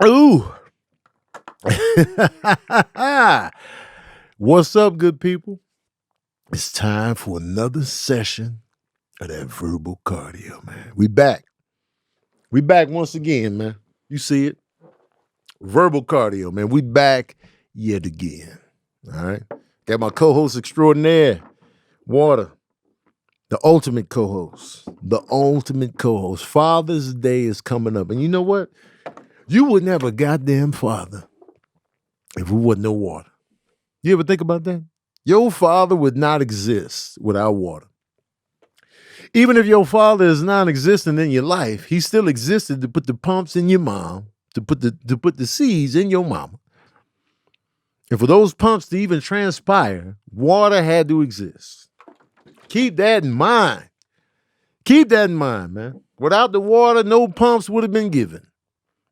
Ooh. What's up, good people? It's time for another session of that verbal cardio, man. We back. We back once again, man. You see it? Verbal cardio, man. We back yet again. All right. Got my co-host extraordinaire, Water, the ultimate co-host. The ultimate co-host. Father's Day is coming up. And you know what? You wouldn't have a goddamn father if we wasn't no water. You ever think about that? Your father would not exist without water. Even if your father is non-existent in your life, he still existed to put the pumps in your mom, to put the seeds in your mama. And for those pumps to even transpire, water had to exist. Keep that in mind. Keep that in mind, man. Without the water, no pumps would have been given.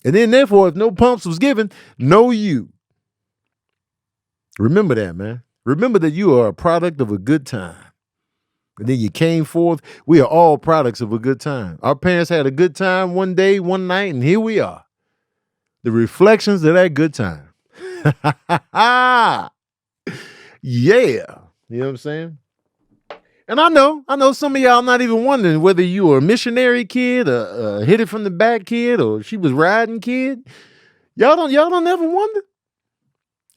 And then therefore, if no pumps was given, no you. Remember that, man. Remember that you are a product of a good time. And then you came forth. We are all products of a good time. Our parents had a good time one day, one night, and here we are. The reflections of that good time. Yeah. You know what I'm saying? And I know some of y'all not even wondering whether you were a missionary kid, a hit it from the back kid, or she was riding kid. Y'all don't ever wonder?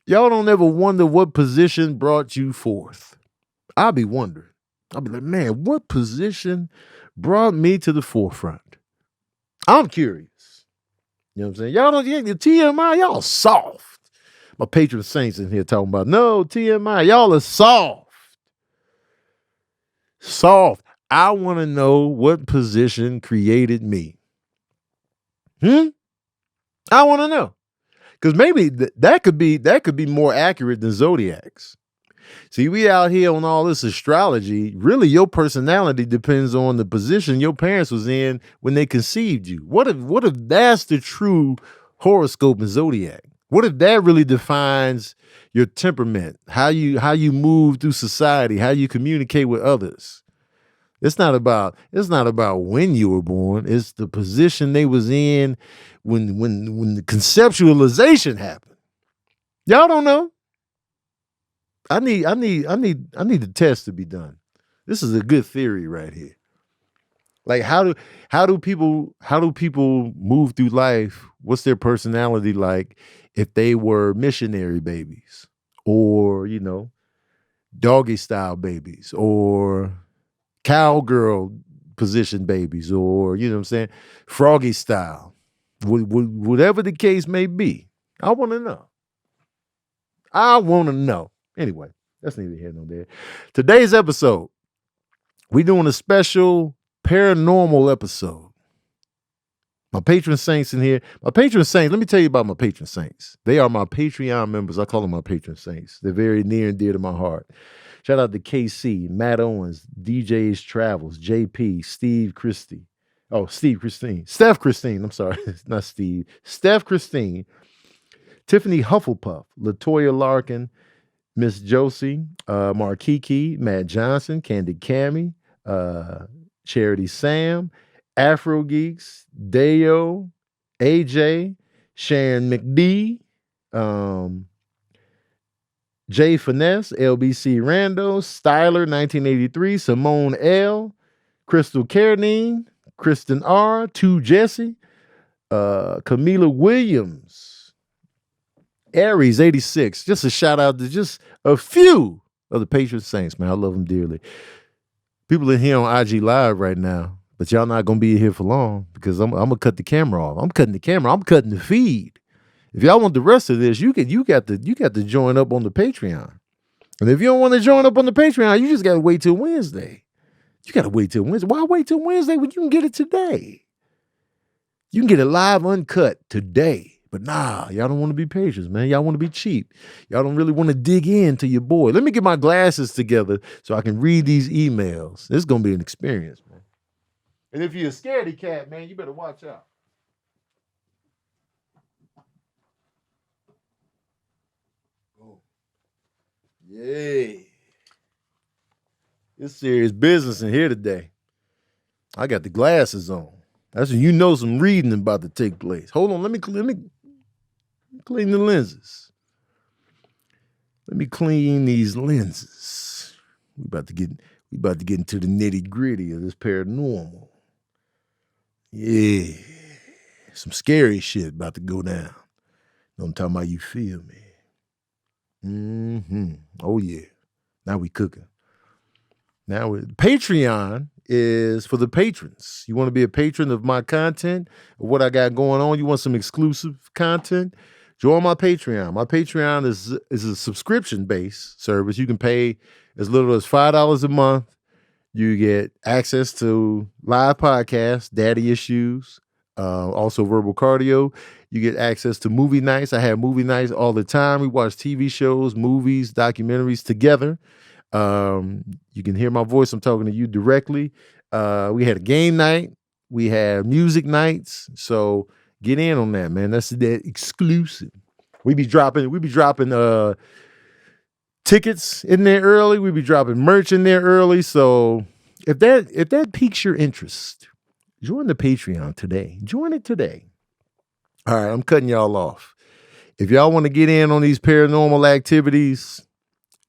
Y'all don't ever wonder what position brought you forth. I'll be wondering. I'll be like, man, what position brought me to the forefront? I'm curious. You know what I'm saying? Y'all don't, the TMI, y'all soft. My patron saints in here talking about, no, TMI, y'all are soft. Soft. I want to know what position created me. I want to know. Because maybe that could be more accurate than zodiacs. See, we out here on all this astrology. Really, your personality depends on the position your parents was in when they conceived you. What if that's the true horoscope and zodiac? What if that really defines your temperament, how you move through society, how you communicate with others? It's not about when you were born. It's the position they was in when the conceptualization happened. Y'all don't know. I need the test to be done. This is a good theory right here. Like how do people move through life? What's their personality like if they were missionary babies or, doggy style babies or cowgirl position babies or, you know what I'm saying, froggy style. Whatever the case may be. I want to know. Anyway, that's neither here nor there. Today's episode, we're doing a special paranormal episode. My patron saints in here. My patron saints, let me tell you about my patron saints. They are my Patreon members. I call them my patron saints. They're very near and dear to my heart. Shout out to KC, Matt Owens, DJ's Travels, JP, Steve Christine. Steph Christine. I'm sorry, not Steve. Steph Christine, Tiffany Hufflepuff, Latoya Larkin, Miss Josie, Markiki, Matt Johnson, Candy Cammy, Charity Sam, Afro Geeks, Deo, AJ, Sharon McD, Jay Finesse, LBC Rando, Styler 1983, Simone L, Crystal Carnine, Kristen R, 2 Jesse, Camila Williams, Aries 86. Just a shout out to just a few of the Patriot Saints, man. I love them dearly. People in here on IG Live right now, but y'all not gonna be here for long because I'm gonna cut the camera off. I'm cutting the camera. I'm cutting the feed. If y'all want the rest of this, you got to join up on the Patreon. And if you don't want to join up on the Patreon, you just got to wait till Wednesday. You got to wait till Wednesday. Why wait till Wednesday when you can get it today? You can get it live, uncut today. But nah, y'all don't want to be patient, man. Y'all want to be cheap. Y'all don't really want to dig into your boy. Let me get my glasses together so I can read these emails. This is going to be an experience, man. And if you're a scaredy cat, man, you better watch out. Oh. Yay. It's serious business in here today. I got the glasses on. That's when you know some reading about to take place. Hold on, let me Clean the lenses. Let me clean these lenses. We about to get into the nitty gritty of this paranormal. Yeah. Some scary shit about to go down. Know I'm talking about, you feel me? Oh yeah. Now we cooking. Now Patreon is for the patrons. You want to be a patron of my content, of what I got going on? You want some exclusive content? Join my Patreon. My Patreon is a subscription-based service. You can pay as little as $5 a month. You get access to live podcasts, Daddy Issues, also Verbal Cardio. You get access to movie nights. I have movie nights all the time. We watch TV shows, movies, documentaries together. You can hear my voice. I'm talking to you directly. We had a game night. We have music nights. So get in on that, man. That's that exclusive. We be dropping tickets in there early. We be dropping merch in there early. So if that piques your interest, join the Patreon today. Join it today. All right, I'm cutting y'all off. If y'all want to get in on these paranormal activities,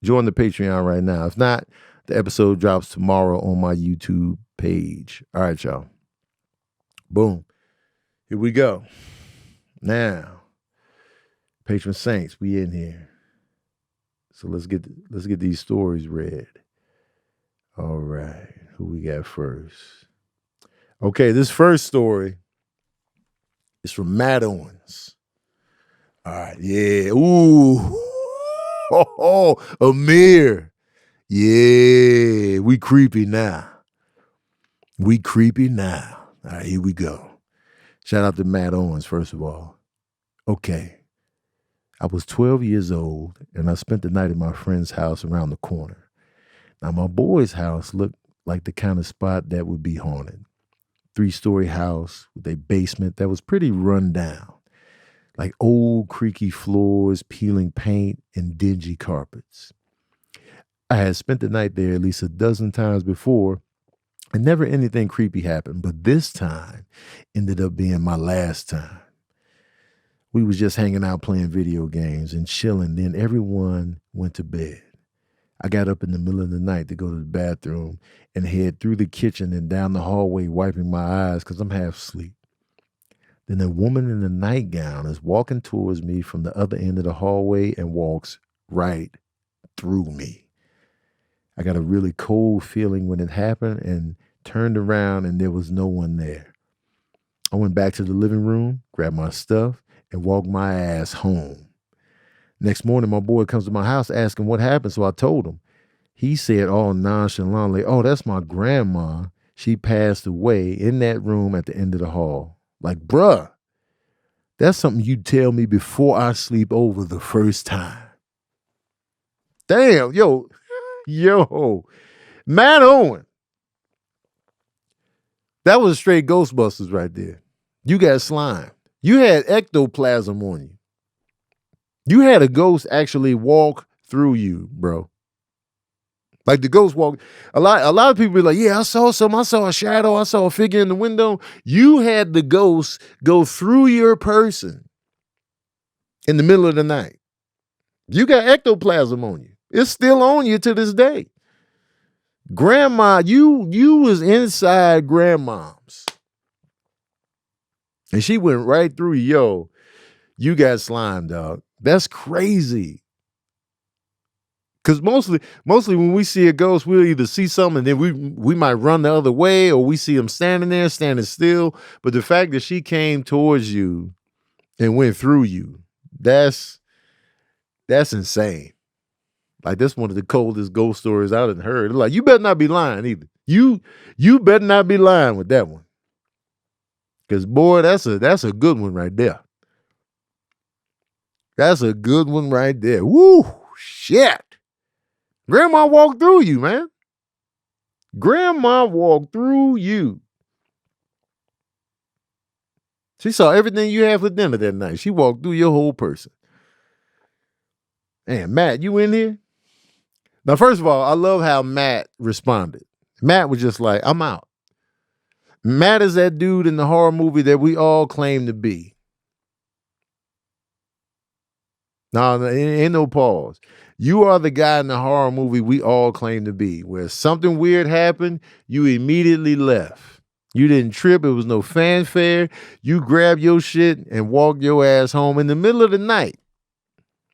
join the Patreon right now. If not, the episode drops tomorrow on my YouTube page. All right, y'all. Boom. Here we go. Now, patron saints, we in here. So let's get these stories read. All right. Who we got first? Okay, this first story is from Matt Owens. All right, yeah. Ooh. Oh, Amir. Yeah, we creepy now. We creepy now. All right, here we go. Shout out to Matt Owens, first of all. Okay. I was 12 years old, and I spent the night at my friend's house around the corner. Now, my boy's house looked like the kind of spot that would be haunted. 3-story house with a basement that was pretty run down, like old creaky floors, peeling paint, and dingy carpets. I had spent the night there at least a dozen times before, and never anything creepy happened, but this time ended up being my last time. We was just hanging out playing video games and chilling, then everyone went to bed. I got up in the middle of the night to go to the bathroom and head through the kitchen and down the hallway wiping my eyes because I'm half asleep. Then a woman in a nightgown is walking towards me from the other end of the hallway and walks right through me. I got a really cold feeling when it happened and turned around and there was no one there. I went back to the living room, grabbed my stuff, and walked my ass home. Next morning, my boy comes to my house asking what happened, so I told him. He said all nonchalantly, "Oh, that's my grandma. She passed away in that room at the end of the hall." Like, bruh, that's something you'd tell me before I sleep over the first time. Damn, yo, Matt Owen. That was straight Ghostbusters right there. You got slime. You had ectoplasm on you. You had a ghost actually walk through you, bro. Like the ghost walk. A lot of people be like, yeah, I saw something. I saw a shadow. I saw a figure in the window. You had the ghost go through your person in the middle of the night. You got ectoplasm on you. It's still on you to this day. Grandma, you was inside grandmom's. And she went right through you. Yo, you got slime, dog. That's crazy. Because mostly when we see a ghost, we'll either see something and then we might run the other way, or we see him standing there, standing still. But the fact that she came towards you and went through you, that's insane. Like, that's one of the coldest ghost stories I done heard. Like, you better not be lying either. You better not be lying with that one. Because, boy, that's a good one right there. That's a good one right there. Woo, shit. Grandma walked through you, man. Grandma walked through you. She saw everything you had for dinner that night. She walked through your whole person. And Matt, you in here? Now, first of all, I love how Matt responded. Matt was just like, I'm out. Matt is that dude in the horror movie that we all claim to be. No, ain't no pause. You are the guy in the horror movie we all claim to be, where something weird happened, you immediately left. You didn't trip. It was no fanfare. You grabbed your shit and walked your ass home in the middle of the night.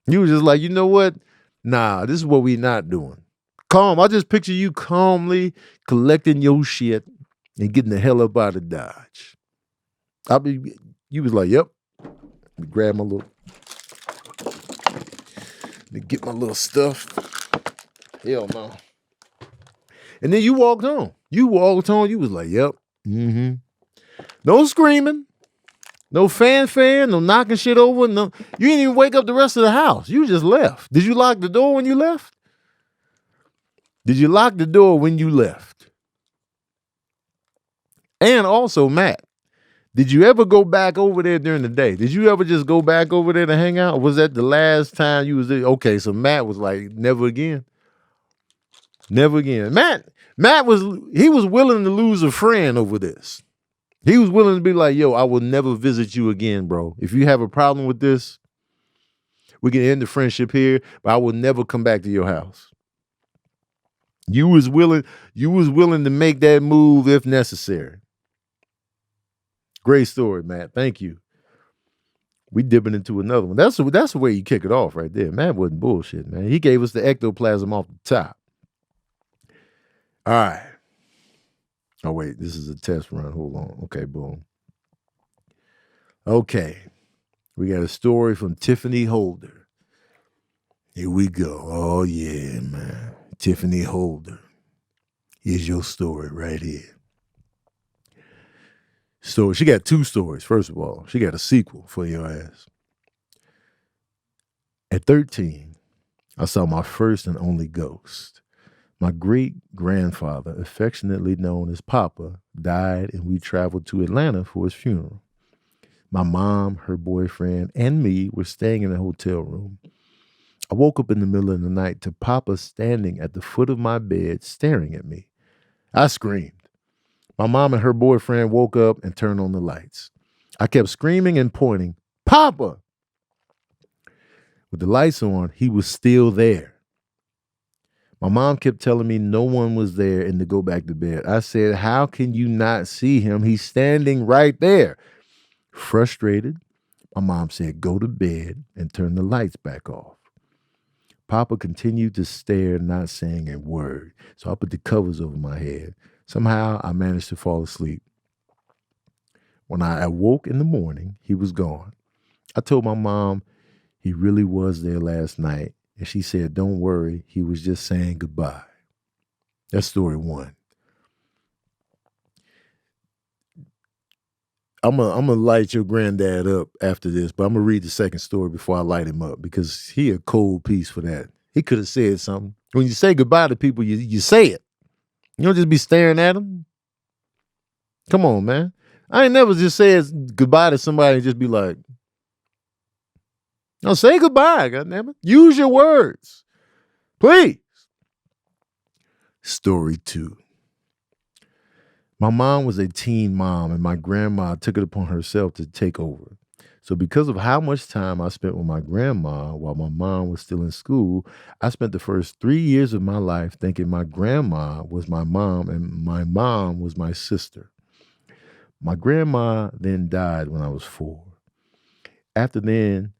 You was just like, you know what? Nah, this is what we not doing. Calm. I just picture you calmly collecting your shit and getting the hell up out of Dodge. You was like, yep. Grab my little, get my little stuff. Hell no. And then you walked home. You walked home. You was like, yep. Mm-hmm. No screaming. No fanfare. No knocking shit over. No, you didn't even wake up the rest of the house. You just left. Did you lock the door when you left? Did you lock the door when you left? And also, Matt, did you ever go back over there during the day? Did you ever just go back over there to hang out? Or was that the last time you was there? Okay, so Matt was like, never again. Never again. Matt was willing to lose a friend over this. He was willing to be like, yo, I will never visit you again, bro. If you have a problem with this, we can end the friendship here, but I will never come back to your house. You was willing to make that move if necessary. Great story, Matt. Thank you. We dipping into another one. That's the way you kick it off right there. Matt wasn't bullshit, man. He gave us the ectoplasm off the top. All right. Oh, wait. This is a test run. Hold on. Okay, boom. Okay. We got a story from Tiffany Holder. Here we go. Oh, yeah, man. Tiffany Holder. Here's your story right here. So she got two stories. First of all, she got a sequel for your ass. At 13, I saw my first and only ghost. My great-grandfather, affectionately known as Papa, died, and we traveled to Atlanta for his funeral. My mom, her boyfriend, and me were staying in a hotel room. I woke up in the middle of the night to Papa standing at the foot of my bed staring at me. I screamed. My mom and her boyfriend woke up and turned on the lights. I kept screaming and pointing, Papa! With the lights on, he was still there. My mom kept telling me no one was there and to go back to bed. I said, how can you not see him? He's standing right there. Frustrated, my mom said, go to bed and turn the lights back off. Papa continued to stare, not saying a word. So I put the covers over my head. Somehow I managed to fall asleep. When I awoke in the morning, he was gone. I told my mom he really was there last night, and she said, don't worry, he was just saying goodbye. That's story one. I'm gonna light your granddad up after this, but I'm gonna read the second story before I light him up because he a cold piece for that. He could have said something. When you say goodbye to people, you say it. You don't just be staring at them. Come on, man. I ain't never just said goodbye to somebody and just be like, no, say goodbye, goddammit. Use your words. Please. Story two. My mom was a teen mom, and my grandma took it upon herself to take over. So because of how much time I spent with my grandma while my mom was still in school, I spent the first 3 years of my life thinking my grandma was my mom and my mom was my sister. My grandma then died when I was 4. After then,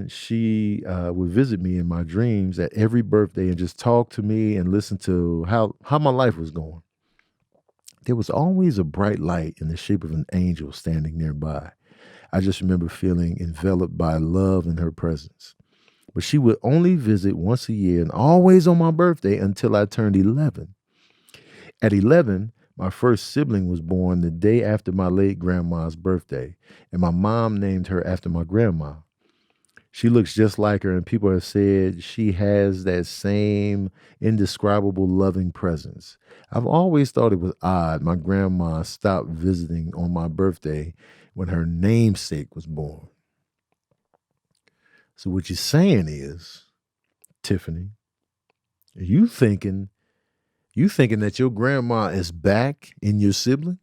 she would visit me in my dreams at every birthday and just talk to me and listen to how my life was going. There was always a bright light in the shape of an angel standing nearby. I just remember feeling enveloped by love in her presence. But she would only visit once a year and always on my birthday until I turned 11. At 11, my first sibling was born the day after my late grandma's birthday, and my mom named her after my grandma. She looks just like her, and people have said she has that same indescribable loving presence. I've always thought it was odd my grandma stopped visiting on my birthday when her namesake was born. So what you're saying is, Tiffany, you thinking that your grandma is back in your sibling?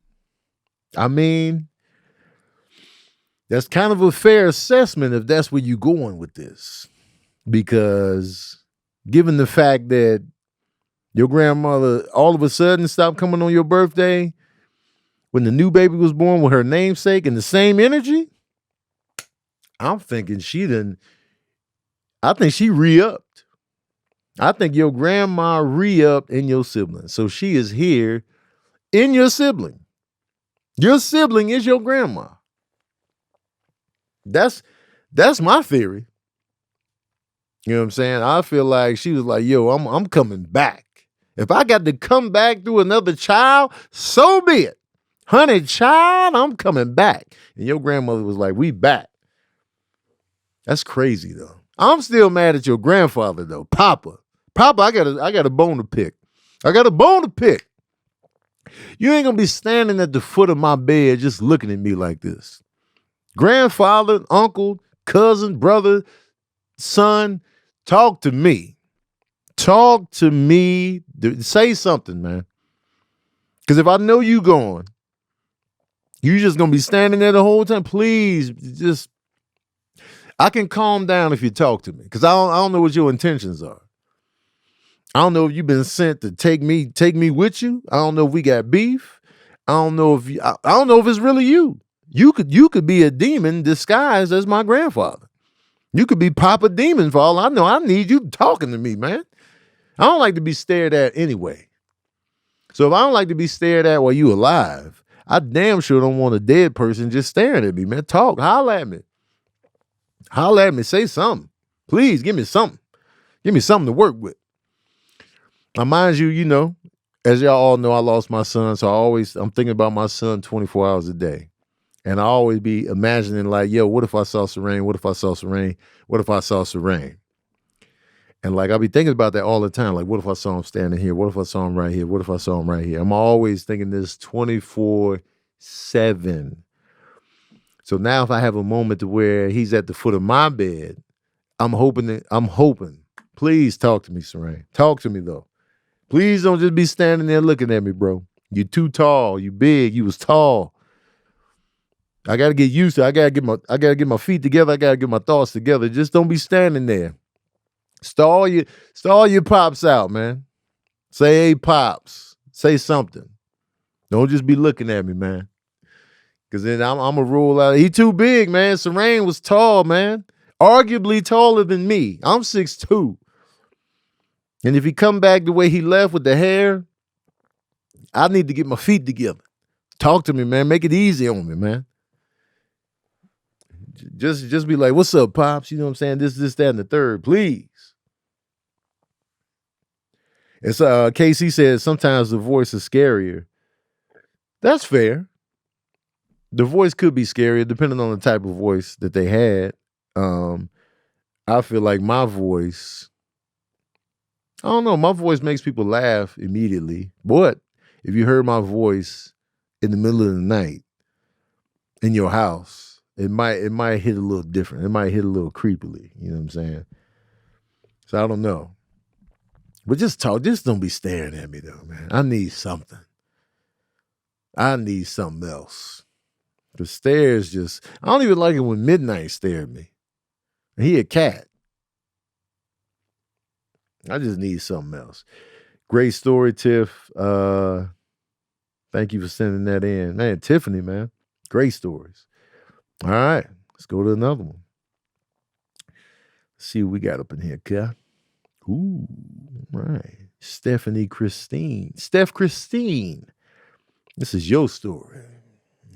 I mean, That's kind of a fair assessment if that's where you're going with this. Because given the fact that your grandmother all of a sudden stopped coming on your birthday when the new baby was born with her namesake and the same energy, I'm thinking I think she re-upped. I think your grandma re-upped in your sibling. So she is here in your sibling. Your sibling is your grandma. That's my theory. You know what I'm saying? I feel like she was like, yo, I'm coming back. If I got to come back through another child, so be it. Honey, child, I'm coming back. And your grandmother was like, we back. That's crazy, though. I'm still mad at your grandfather, though. Papa, I got a bone to pick. I got a bone to pick. You ain't gonna be standing at the foot of my bed just looking at me like this. Grandfather, uncle, cousin, brother, son, talk to me. Talk to me. Say something, man. Because if I know you going, you just gonna be standing there the whole time. Please, just I can calm down if you talk to me. Because I don't know what your intentions are. I don't know if you've been sent to take me with you. I don't know if we got beef. I don't know if I don't know if it's really you. You could be a demon disguised as my grandfather. You could be Papa Demon for all I know. I need you talking to me, man. I don't like to be stared at anyway. So if I don't like to be stared at while you alive, I damn sure don't want a dead person just staring at me, man. Talk, holler at me. Holler at me, say something. Please give me something. Give me something to work with. Now, mind you, you know, as y'all all know, I lost my son. So I'm thinking about my son 24 hours a day. And I always be imagining like, yo, what if I saw Serene? What if I saw Serene? What if I saw Serene? And like, I'll be thinking about that all the time. Like, what if I saw him standing here? What if I saw him right here? What if I saw him right here? I'm always thinking this 24/7. So now if I have a moment to where he's at the foot of my bed, I'm hoping. Please talk to me, Serene. Talk to me though. Please don't just be standing there looking at me, bro. You too tall. You big. You was tall. I gotta get used to it. I gotta get my feet together. I gotta get my thoughts together. Just don't be standing there. Stall your pops out, man. Say, hey, pops. Say something. Don't just be looking at me, man. Because then I'm going to rule out. He too big, man. Serene was tall, man. Arguably taller than me. I'm 6'2". And if he come back the way he left with the hair, I need to get my feet together. Talk to me, man. Make it easy on me, man. Just be like, what's up, pops? You know what I'm saying? This, that, and the third, please. And so KC says sometimes the voice is scarier. That's fair. The voice could be scarier depending on the type of voice that they had. I feel like my voice, I don't know, my voice makes people laugh immediately. But if you heard my voice in the middle of the night in your house, it might hit a little different. It might hit a little creepily. You know what I'm saying? So I don't know. But just talk. Just don't be staring at me though, man. I need something. I need something else. The stares just, I don't even like it when Midnight stare at me. He a cat. I just need something else. Great story, Tiff. Thank you for sending that in. Man, Tiffany, man. Great stories. All right. Let's go to another one. Let's see what we got up in here, cat. Ooh, right. Steph Christine. This is your story.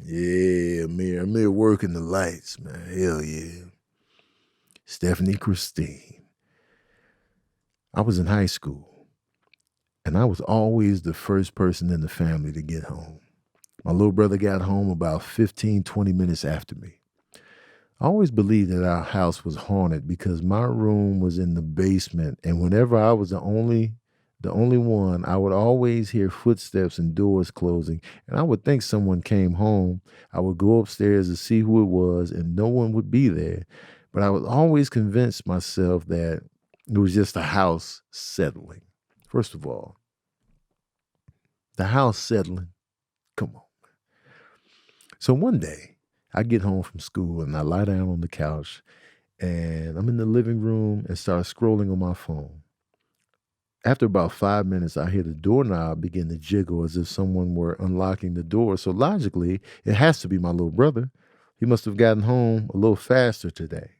Yeah, I'm here working the lights, man. Hell yeah. Stephanie Christine. I was in high school, and I was always the first person in the family to get home. My little brother got home about 15, 20 minutes after me. I always believed that our house was haunted because my room was in the basement, and whenever I was the only one, I would always hear footsteps and doors closing, and I would think someone came home. I would go upstairs to see who it was, and no one would be there. But I would always convince myself that it was just the house settling. First of all, the house settling. Come on. So one day, I get home from school and I lie down on the couch and I'm in the living room and start scrolling on my phone. After about 5 minutes, I hear the doorknob begin to jiggle as if someone were unlocking the door. So logically, it has to be my little brother. He must have gotten home a little faster today.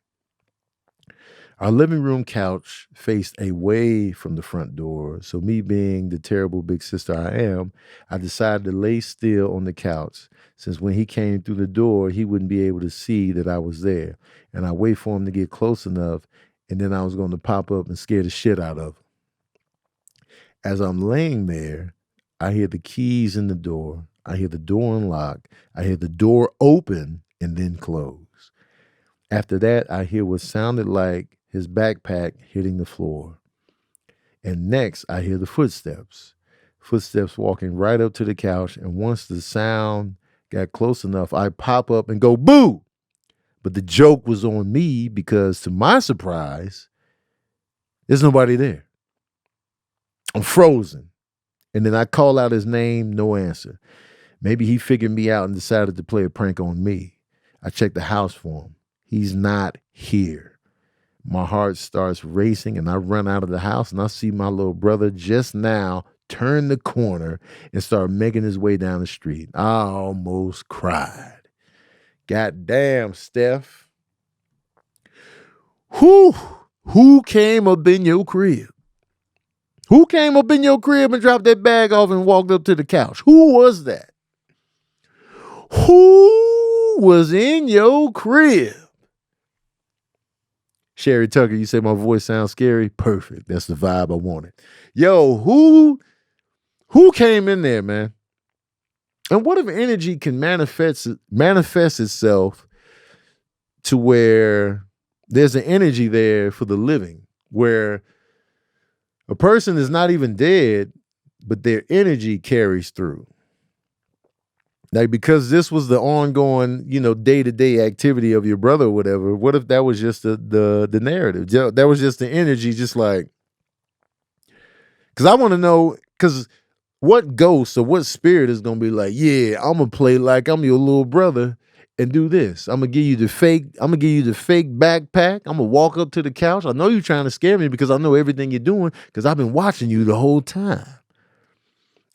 Our living room couch faced away from the front door. So, me being the terrible big sister I am, I decided to lay still on the couch since when he came through the door, he wouldn't be able to see that I was there. And I wait for him to get close enough, and then I was going to pop up and scare the shit out of him. As I'm laying there, I hear the keys in the door. I hear the door unlock. I hear the door open and then close. After that, I hear what sounded like his backpack hitting the floor. And next, I hear the footsteps. Footsteps walking right up to the couch. And once the sound got close enough, I pop up and go, boo! But the joke was on me because, to my surprise, there's nobody there. I'm frozen. And then I call out his name, no answer. Maybe he figured me out and decided to play a prank on me. I checked the house for him. He's not here. My heart starts racing and I run out of the house and I see my little brother just now turn the corner and start making his way down the street. I almost cried. God damn, Steph. Who came up in your crib? Who came up in your crib and dropped that bag off and walked up to the couch? Who was that? Who was in your crib? Sherry Tucker, you say my voice sounds scary? Perfect. That's the vibe I wanted. Yo, who came in there, man? And what if energy can manifest itself to where there's an energy there for the living, where a person is not even dead, but their energy carries through. Like, because this was the ongoing, day-to-day activity of your brother or whatever, what if that was just the narrative? That was just the energy, just like, because I want to know, because what ghost or what spirit is going to be like, yeah, I'm going to play like I'm your little brother and do this. I'm going to give you the fake backpack. I'm going to walk up to the couch. I know you're trying to scare me because I know everything you're doing because I've been watching you the whole time.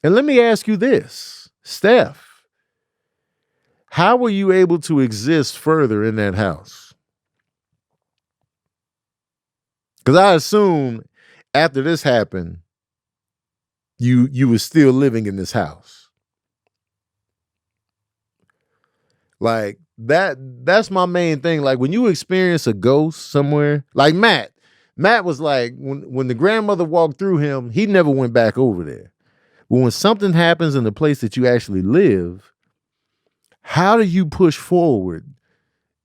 And let me ask you this, Steph. How were you able to exist further in that house? Because I assume after this happened, you were still living in this house. Like that's my main thing. Like when you experience a ghost somewhere, like Matt was like, when the grandmother walked through him, he never went back over there. But when something happens in the place that you actually live, how do you push forward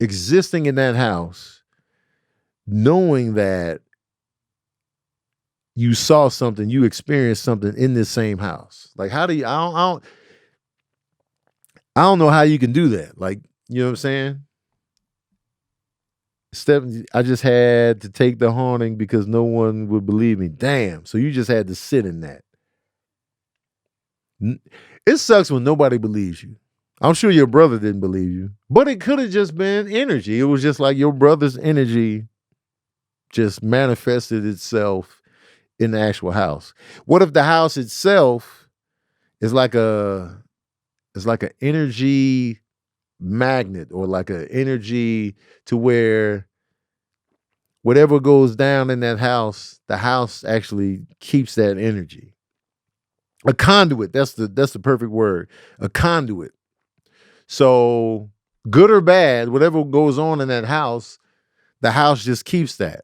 existing in that house, knowing that you saw something, you experienced something in this same house? Like, how do you, I don't know how you can do that. Like, you know what I'm saying? Stephanie, I just had to take the haunting because no one would believe me. Damn. So you just had to sit in that. It sucks when nobody believes you. I'm sure your brother didn't believe you, but it could have just been energy. It was just like your brother's energy just manifested itself in the actual house. What if the house itself is like an energy magnet, or like an energy to where whatever goes down in that house, the house actually keeps that energy. A conduit, that's the perfect word. A conduit. So good or bad, whatever goes on in that house, the house just keeps that.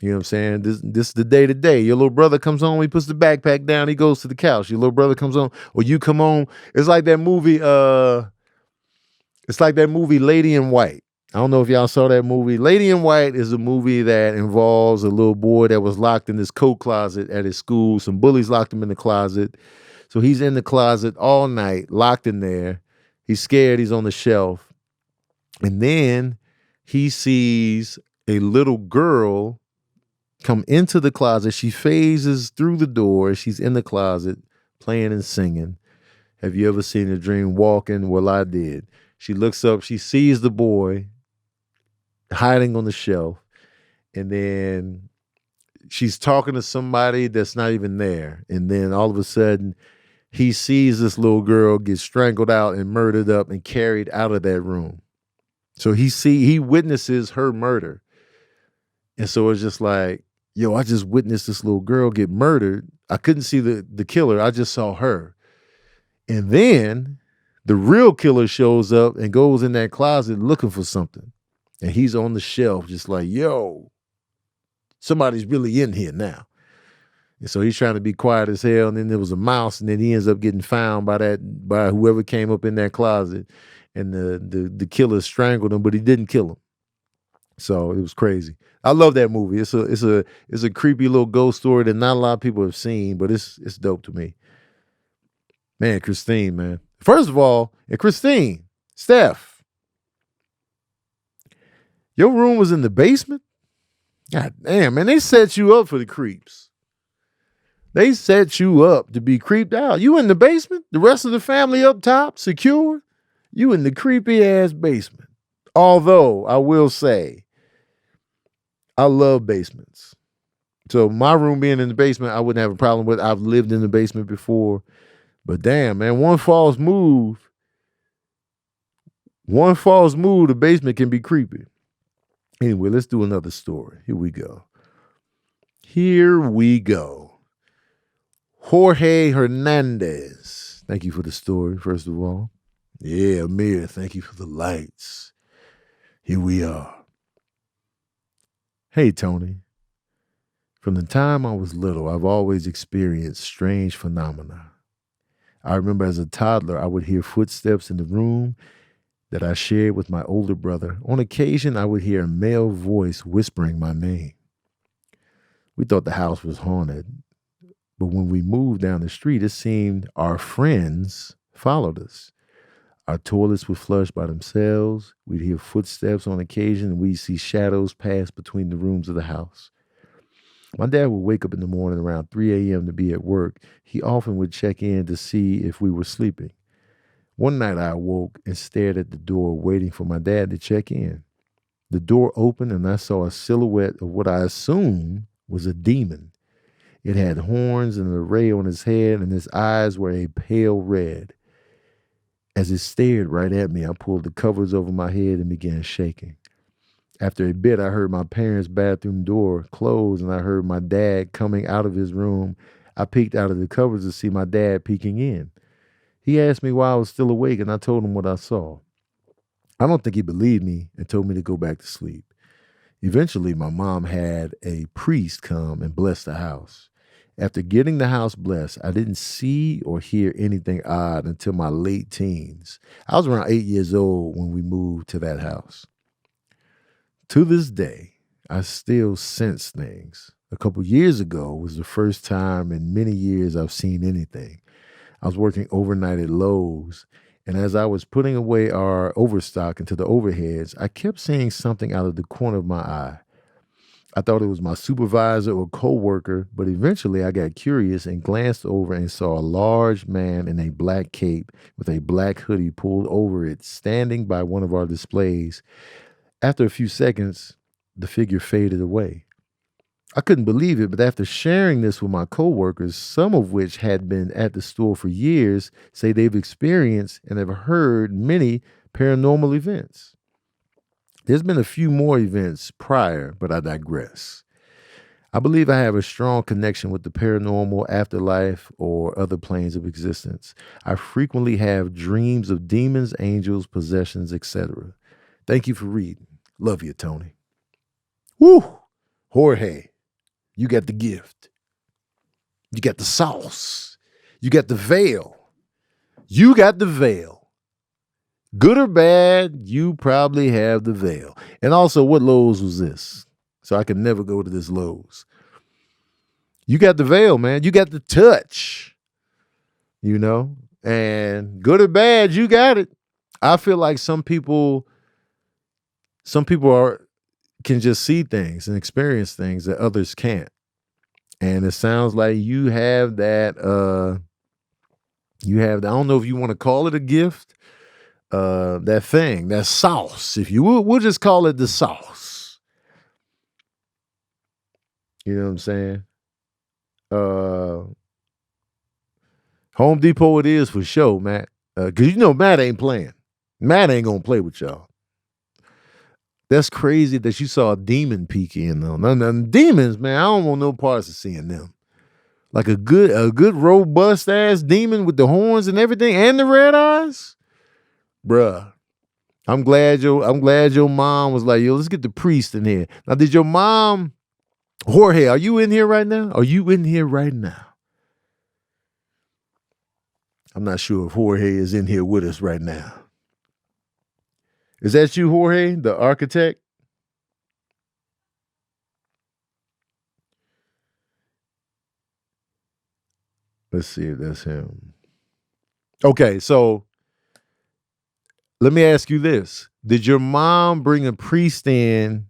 You know what I'm saying? This is the day to day. Your little brother comes home, he puts the backpack down, he goes to the couch. Your little brother comes home, or you come home. It's like that movie, Lady in White. I don't know if y'all saw that movie. Lady in White is a movie that involves a little boy that was locked in his coat closet at his school. Some bullies locked him in the closet. So he's in the closet all night, locked in there. He's scared. He's on the shelf. And then he sees a little girl come into the closet. She phases through the door. She's in the closet playing and singing. Have you ever seen a dream walking? Well, I did. She looks up, she sees the boy hiding on the shelf, and then she's talking to somebody that's not even there. And then all of a sudden, he sees this little girl get strangled out and murdered up and carried out of that room. So he witnesses her murder. And so it's just like, yo, I just witnessed this little girl get murdered. I couldn't see the killer. I just saw her. And then the real killer shows up and goes in that closet looking for something. And he's on the shelf just like, yo, somebody's really in here now. And so he's trying to be quiet as hell. And then there was a mouse, and then he ends up getting found by whoever came up in that closet. And the killer strangled him, but he didn't kill him. So it was crazy. I love that movie. It's a creepy little ghost story that not a lot of people have seen, but it's dope to me. Man, Christine, man. First of all, and Christine, Steph, your room was in the basement? God damn, man, they set you up for the creeps. They set you up to be creeped out. You in the basement? The rest of the family up top, secure? You in the creepy ass basement. Although, I will say, I love basements. So my room being in the basement, I wouldn't have a problem with. I've lived in the basement before. But damn, man, one false move, the basement can be creepy. Anyway, let's do another story. Here we go. Jorge Hernandez. Thank you for the story, first of all. Yeah, Amir, thank you for the lights. Here we are. Hey, Tony. From the time I was little, I've always experienced strange phenomena. I remember as a toddler, I would hear footsteps in the room that I shared with my older brother. On occasion, I would hear a male voice whispering my name. We thought the house was haunted, but when we moved down the street, it seemed our friends followed us. Our toilets would flush by themselves. We'd hear footsteps on occasion, and we'd see shadows pass between the rooms of the house. My dad would wake up in the morning around 3 a.m. to be at work. He often would check in to see if we were sleeping. One night I awoke and stared at the door waiting for my dad to check in. The door opened and I saw a silhouette of what I assumed was a demon. It had horns and an array on his head, and his eyes were a pale red. As it stared right at me, I pulled the covers over my head and began shaking. After a bit, I heard my parents' bathroom door close, and I heard my dad coming out of his room. I peeked out of the covers to see my dad peeking in. He asked me why I was still awake, and I told him what I saw. I don't think he believed me and told me to go back to sleep. Eventually, my mom had a priest come and bless the house. After getting the house blessed, I didn't see or hear anything odd until my late teens. I was around 8 years old when we moved to that house. To this day, I still sense things. A couple years ago was the first time in many years I've seen anything. I was working overnight at Lowe's, and as I was putting away our overstock into the overheads, I kept seeing something out of the corner of my eye. I thought it was my supervisor or coworker, but eventually I got curious and glanced over and saw a large man in a black cape with a black hoodie pulled over it, standing by one of our displays. After a few seconds, the figure faded away. I couldn't believe it, but after sharing this with my coworkers, some of which had been at the store for years, say they've experienced and have heard many paranormal events. There's been a few more events prior, but I digress. I believe I have a strong connection with the paranormal, afterlife, or other planes of existence. I frequently have dreams of demons, angels, possessions, etc. Thank you for reading. Love you, Tony. Woo! Jorge, you got the gift. You got the sauce. You got the veil. You got the veil. Good or bad, you probably have the veil. And also, what Lowe's was this? So I can never go to this Lowe's. You got the veil, man. You got the touch. You know? And good or bad, you got it. I feel like some people can just see things and experience things that others can't. And it sounds like you have that, I don't know if you want to call it a gift, that thing, that sauce, if you will. We'll just call it the sauce. You know what I'm saying? Home Depot it is for sure, Matt. Because you know Matt ain't playing. Matt ain't going to play with y'all. That's crazy that you saw a demon peek in, though. Now, demons, man, I don't want no parts of seeing them. Like a good robust ass demon with the horns and everything and the red eyes, bruh. I'm glad your mom was like, yo, let's get the priest in here. Now, did your mom, Jorge, are you in here right now? Are you in here right now? I'm not sure if Jorge is in here with us right now. Is that you, Jorge, the architect? Let's see if that's him. Okay, so let me ask you this. Did your mom bring a priest in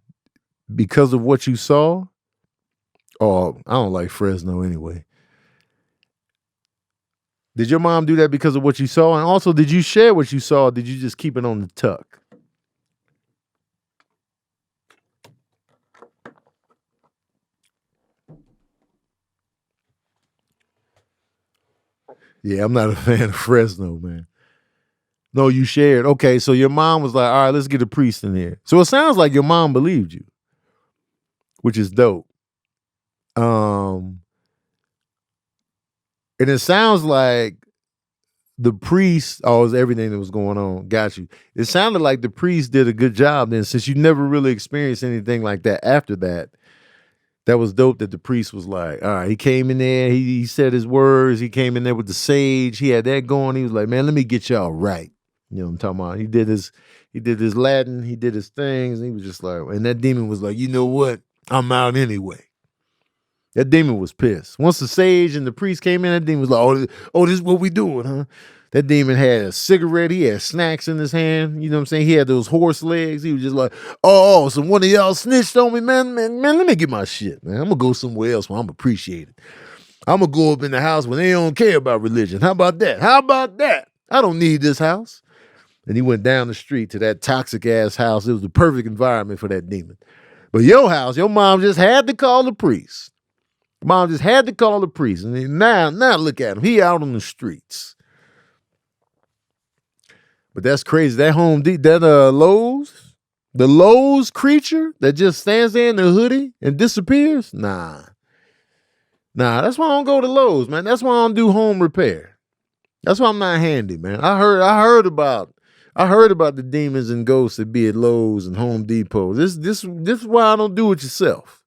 because of what you saw? Oh, I don't like Fresno anyway. Did your mom do that because of what you saw? And also, did you share what you saw? Or did you just keep it on the tuck? Yeah, I'm not a fan of Fresno, man. No, you shared. Okay, so your mom was like, all right, let's get a priest in here. So it sounds like your mom believed you, which is dope. And it sounds like the priest, it was everything that was going on. Got you. It sounded like the priest did a good job then, since you never really experienced anything like that after that. That was dope that the priest was like, all right, he came in there, he said his words, he came in there with the sage, he had that going. He was like, man, let me get y'all right. You know what I'm talking about? He did his Latin, he did his things, and he was just like, and that demon was like, you know what? I'm out anyway. That demon was pissed. Once the sage and the priest came in, that demon was like, oh, this is what we doing, huh? That demon had a cigarette. He had snacks in his hand. You know what I'm saying? He had those horse legs. He was just like, oh, so one of y'all snitched on me, man, let me get my shit, man. I'm going to go somewhere else where I'm appreciated. I'm going to go up in the house when they don't care about religion. How about that? I don't need this house. And he went down the street to that toxic-ass house. It was the perfect environment for that demon. But your house, your mom just had to call the priest. Mom just had to call the priest. And now look at him. He out on the streets. But that's crazy. That Lowe's, the Lowe's creature that just stands there in the hoodie and disappears? Nah, that's why I don't go to Lowe's, man. That's why I don't do home repair. That's why I'm not handy, man. I heard about the demons and ghosts that be at Lowe's and Home Depot. This is why I don't do it yourself.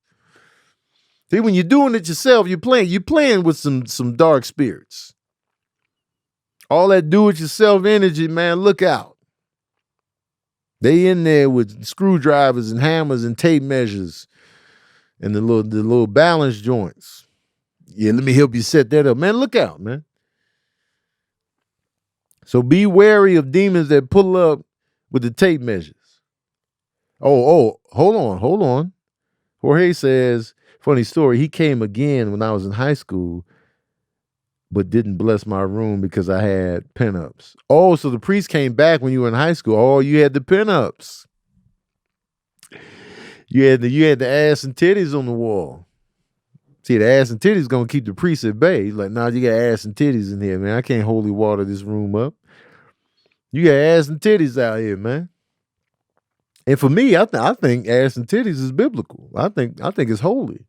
See, when you're doing it yourself, you're playing with some dark spirits. All that do-it-yourself energy, man, look out. They in there with screwdrivers and hammers and tape measures and the little balance joints. Yeah, let me help you set that up. Man, look out, man. So be wary of demons that pull up with the tape measures. Oh, hold on. Jorge says, funny story, he came again when I was in high school, but didn't bless my room because I had pinups. Oh, so the priest came back when you were in high school. Oh, you had the pinups. You had the ass and titties on the wall. See, the ass and titties gonna keep the priest at bay. He's like, nah, you got ass and titties in here, man. I can't holy water this room up. You got ass and titties out here, man. And for me, I think ass and titties is biblical. I think it's holy.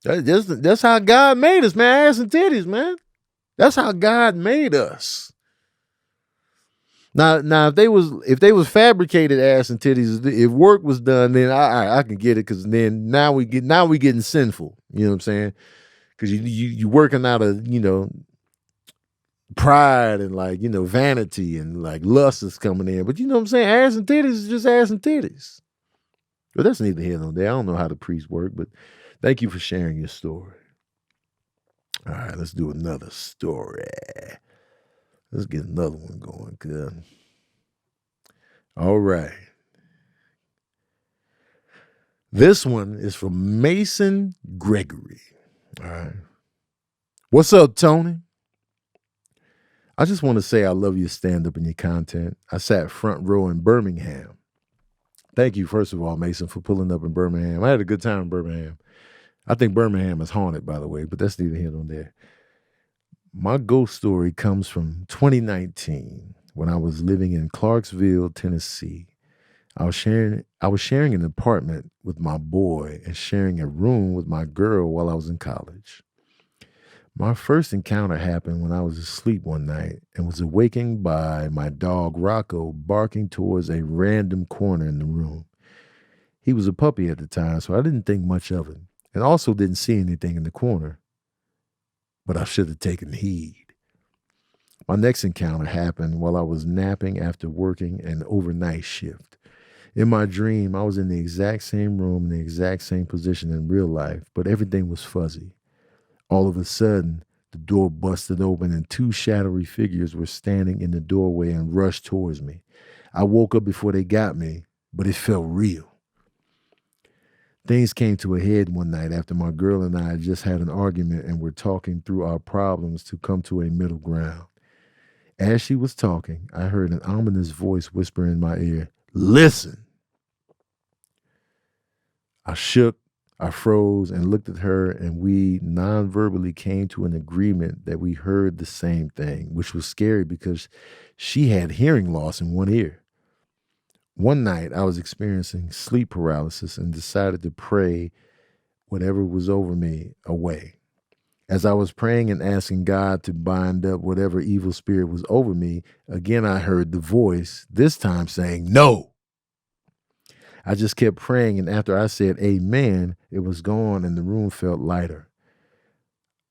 That's how God made us, man. Ass and titties, man. That's how God made us. Now, if they was fabricated ass and titties, if work was done, then I can get it, because then now we getting sinful. You know what I'm saying? Because you working out of pride and vanity and lust is coming in. But you know what I'm saying? Ass and titties is just ass and titties. But that's neither here nor there. I don't know how the priests work, but thank you for sharing your story. All right, let's do another story. Let's get another one going. Good. All right. This one is from Mason Gregory. All right. What's up, Tony? I just want to say I love your stand-up and your content. I sat front row in Birmingham. Thank you, first of all, Mason, for pulling up in Birmingham. I had a good time in Birmingham. I think Birmingham is haunted, by the way, but that's neither here nor there. My ghost story comes from 2019 when I was living in Clarksville, Tennessee. I was sharing an apartment with my boy and sharing a room with my girl while I was in college. My first encounter happened when I was asleep one night and was awakened by my dog Rocco barking towards a random corner in the room. He was a puppy at the time, so I didn't think much of it, and also didn't see anything in the corner. But I should have taken heed. My next encounter happened while I was napping after working an overnight shift. In my dream, I was in the exact same room, in the exact same position in real life, but everything was fuzzy. All of a sudden, the door busted open and two shadowy figures were standing in the doorway and rushed towards me. I woke up before they got me, but it felt real. Things came to a head one night after my girl and I had just had an argument and were talking through our problems to come to a middle ground. As she was talking, I heard an ominous voice whisper in my ear, "Listen." I shook, I froze and looked at her, and we non-verbally came to an agreement that we heard the same thing, which was scary because she had hearing loss in one ear. One night, I was experiencing sleep paralysis and decided to pray whatever was over me away. As I was praying and asking God to bind up whatever evil spirit was over me, again I heard the voice, this time saying, "No." I just kept praying, and after I said amen, it was gone and the room felt lighter.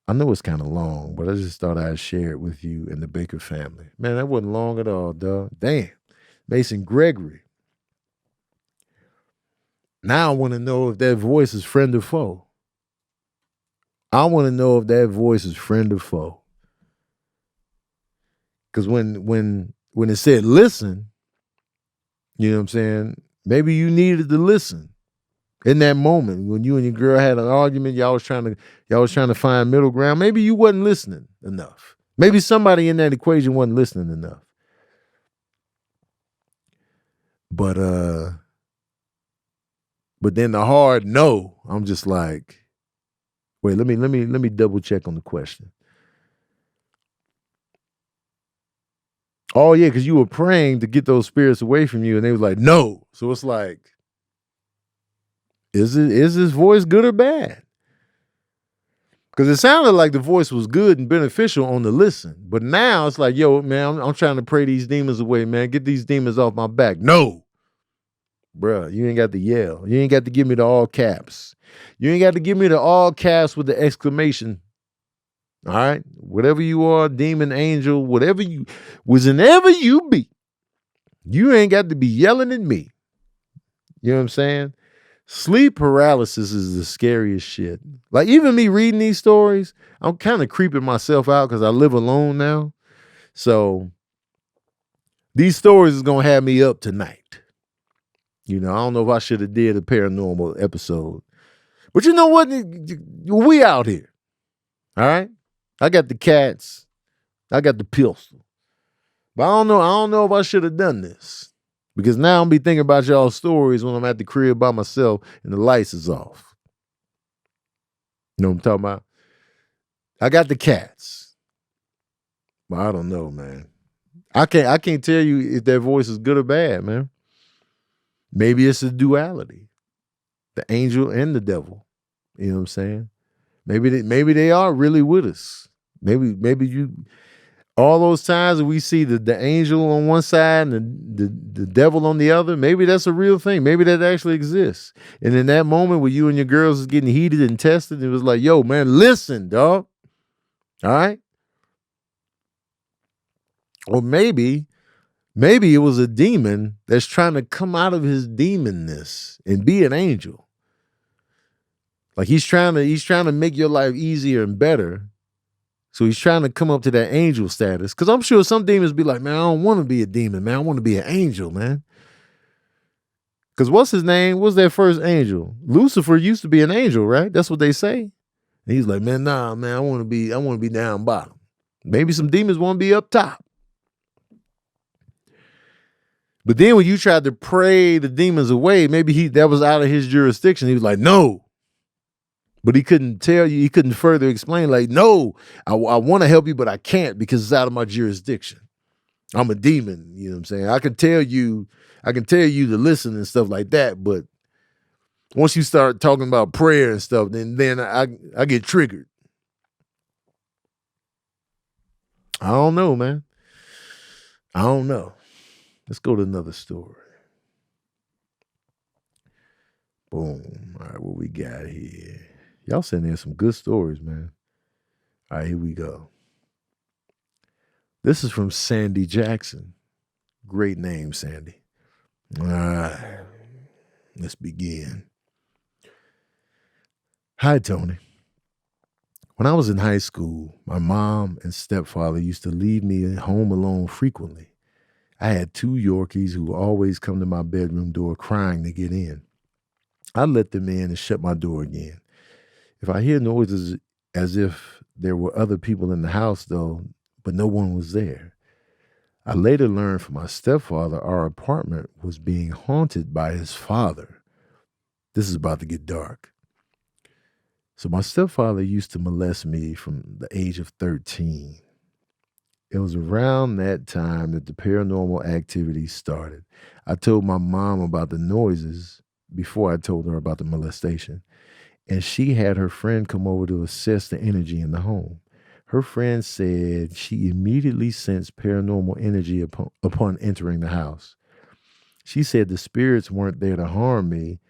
I know it's kind of long, but I just thought I'd share it with you and the Baker family. Man, that wasn't long at all, dog. Damn. Mason Gregory. Now I want to know if that voice is friend or foe. I want to know if that voice is friend or foe. Because when it said listen, you know what I'm saying? Maybe you needed to listen in that moment when you and your girl had an argument. Y'all was trying to find middle ground. Maybe you wasn't listening enough. Maybe somebody in that equation wasn't listening enough. But then the hard no, I'm just like, wait, let me double check on the question. Oh yeah, because you were praying to get those spirits away from you, and they was like, no. So it's like, is this voice good or bad? Because it sounded like the voice was good and beneficial on the listen, but now it's like, yo, man, I'm trying to pray these demons away, man. Get these demons off my back. No. Bruh, you ain't got to yell. You ain't got to give me the all caps. You ain't got to give me the all caps with the exclamation. All right? Whatever you are, demon, angel, whatever you be, you ain't got to be yelling at me. You know what I'm saying? Sleep paralysis is the scariest shit. Like, even me reading these stories, I'm kind of creeping myself out because I live alone now. So these stories is going to have me up tonight. You know, I don't know if I should have did a paranormal episode. But you know what? We out here. All right? I got the cats. I got the pistol. But I don't know if I should have done this. Because now I'm be thinking about y'all stories when I'm at the crib by myself and the lights is off. You know what I'm talking about? I got the cats. But I don't know, man. I can't tell you if that voice is good or bad, man. Maybe it's a duality. The angel and the devil. You know what I'm saying? Maybe they are really with us. Maybe you, all those times that we see the angel on one side and the devil on the other, maybe that's a real thing. Maybe that actually exists. And in that moment where you and your girls is getting heated and tested, it was like, yo, man, listen, dog. All right? Or maybe it was a demon that's trying to come out of his demonness and be an angel. Like he's trying to make your life easier and better. So he's trying to come up to that angel status. Because I'm sure some demons be like, man, I don't want to be a demon, man. I want to be an angel, man. Because what's his name? What's that first angel? Lucifer used to be an angel, right? That's what they say. And he's like, man, nah, man, I want to be down bottom. Maybe some demons want to be up top. But then when you tried to pray the demons away, maybe that was out of his jurisdiction. He was like, no. But he couldn't tell you, he couldn't further explain, like, no, I want to help you, but I can't because it's out of my jurisdiction. I'm a demon, you know what I'm saying? I can tell you to listen and stuff like that, but once you start talking about prayer and stuff, then I get triggered. I don't know, man. I don't know. Let's go to another story. Boom. All right, what we got here? Y'all sending in some good stories, man. All right, here we go. This is from Sandy Jackson. Great name, Sandy. All right, let's begin. Hi, Tony. When I was in high school, my mom and stepfather used to leave me home alone frequently. I had 2 Yorkies who always come to my bedroom door crying to get in. I let them in and shut my door again. If I hear noises as if there were other people in the house, though, but no one was there. I later learned from my stepfather our apartment was being haunted by his father. This is about to get dark. So my stepfather used to molest me from the age of 13. It was around that time that the paranormal activity started. I told my mom about the noises before I told her about the molestation, and she had her friend come over to assess the energy in the home. Her friend said she immediately sensed paranormal energy upon entering the house. She said the spirits weren't there to harm me,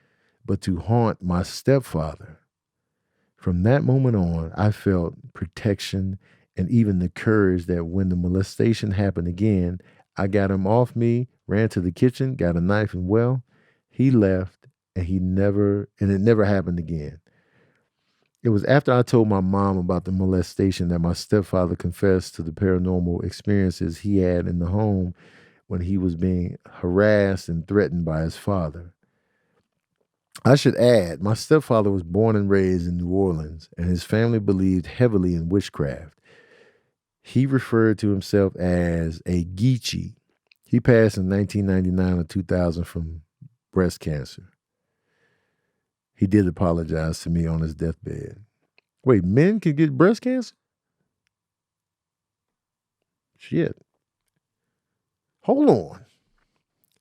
but to haunt my stepfather. From that moment on, I felt protection and even the courage that when the molestation happened again, I got him off me, ran to the kitchen, got a knife, and well, he left and it never happened again. It was after I told my mom about the molestation that my stepfather confessed to the paranormal experiences he had in the home when he was being harassed and threatened by his father. I should add, my stepfather was born and raised in New Orleans, and his family believed heavily in witchcraft. He referred to himself as a Geechee. He passed in 1999 or 2000 from breast cancer. He did apologize to me on his deathbed. Wait, men can get breast cancer? Shit. Hold on.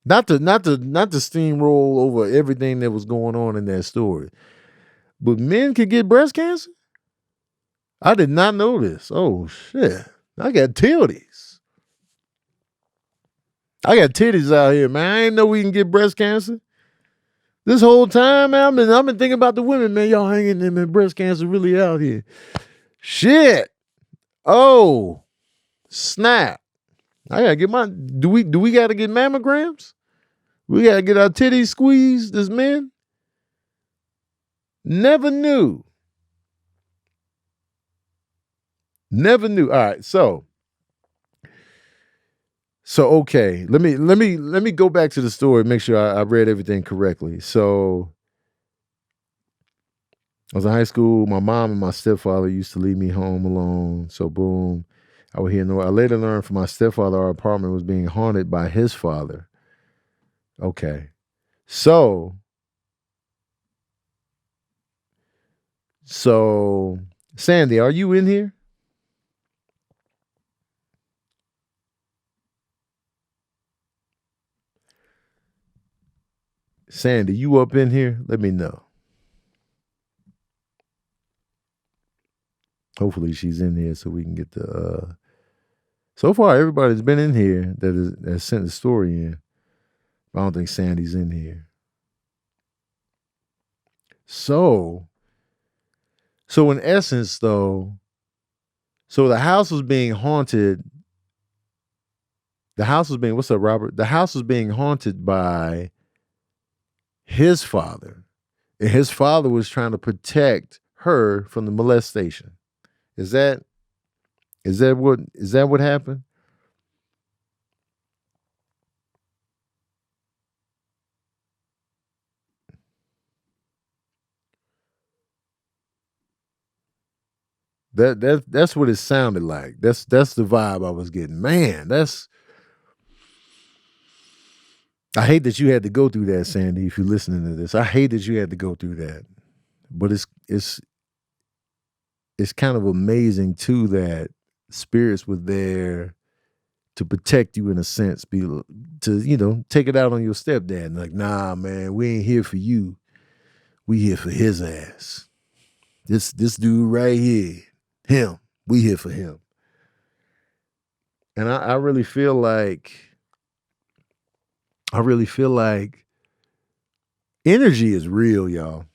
Not to steamroll over everything that was going on in that story. But men can get breast cancer? I did not know this. Oh shit. I got titties. I got titties out here, man. I ain't know we can get breast cancer. This whole time, man, I've been thinking about the women, man. Y'all hanging them in breast cancer really out here. Shit. Oh, snap. I gotta get my do we gotta get mammograms? We gotta get our titties squeezed as men? Never knew. Never knew. All right, so okay, let me go back to the story, make sure I read everything correctly. So I was in high school. My mom and my stepfather used to leave me home alone. So boom, I would hear no. I later learned from my stepfather our apartment was being haunted by his father. Okay, so Sandy, are you in here? Sandy, you up in here? Let me know. Hopefully she's in here so we can get the so far everybody's been in here that sent the story in. I don't think Sandy's in here. So in essence though, so the house was being haunted. The house was being what's up, Robert? The house was being haunted by his father. And his father was trying to protect her from the molestation. Is that what happened? That's what it sounded like. That's the vibe I was getting. Man, I hate that you had to go through that, Sandy, if you're listening to this. I hate that you had to go through that. But it's kind of amazing too that spirits were there to protect you in a sense, to take it out on your stepdad. Like, nah, man, we ain't here for you. We here for his ass. This dude right here, him. We here for him. And I really feel like energy is real, y'all.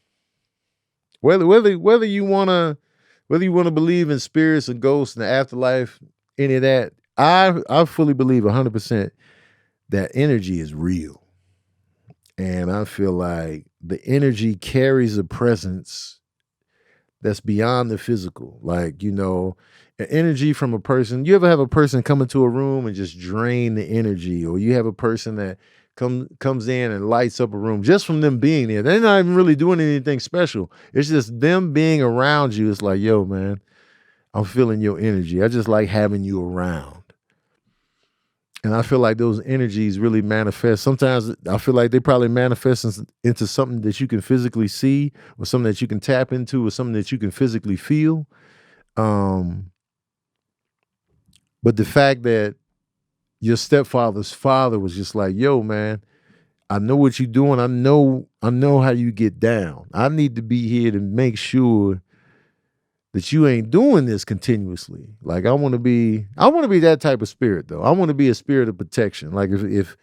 Whether you wanna believe in spirits and ghosts and the afterlife, any of that, I fully believe 100% that energy is real. And I feel like the energy carries a presence that's beyond the physical. Like, an energy from a person. You ever have a person come into a room and just drain the energy? Or you have a person that comes in and lights up a room just from them being there. They're not even really doing anything special. It's just them being around you. It's like, yo, man, I'm feeling your energy. I just like having you around. And I feel like those energies really manifest. Sometimes I feel like they probably manifest into something that you can physically see, or something that you can tap into, or something that you can physically feel. But the fact that your stepfather's father was just like, yo, man, I know what you're doing. I know how you get down. I need to be here to make sure that you ain't doing this continuously. Like, I want to be that type of spirit, though. I want to be a spirit of protection. Like, if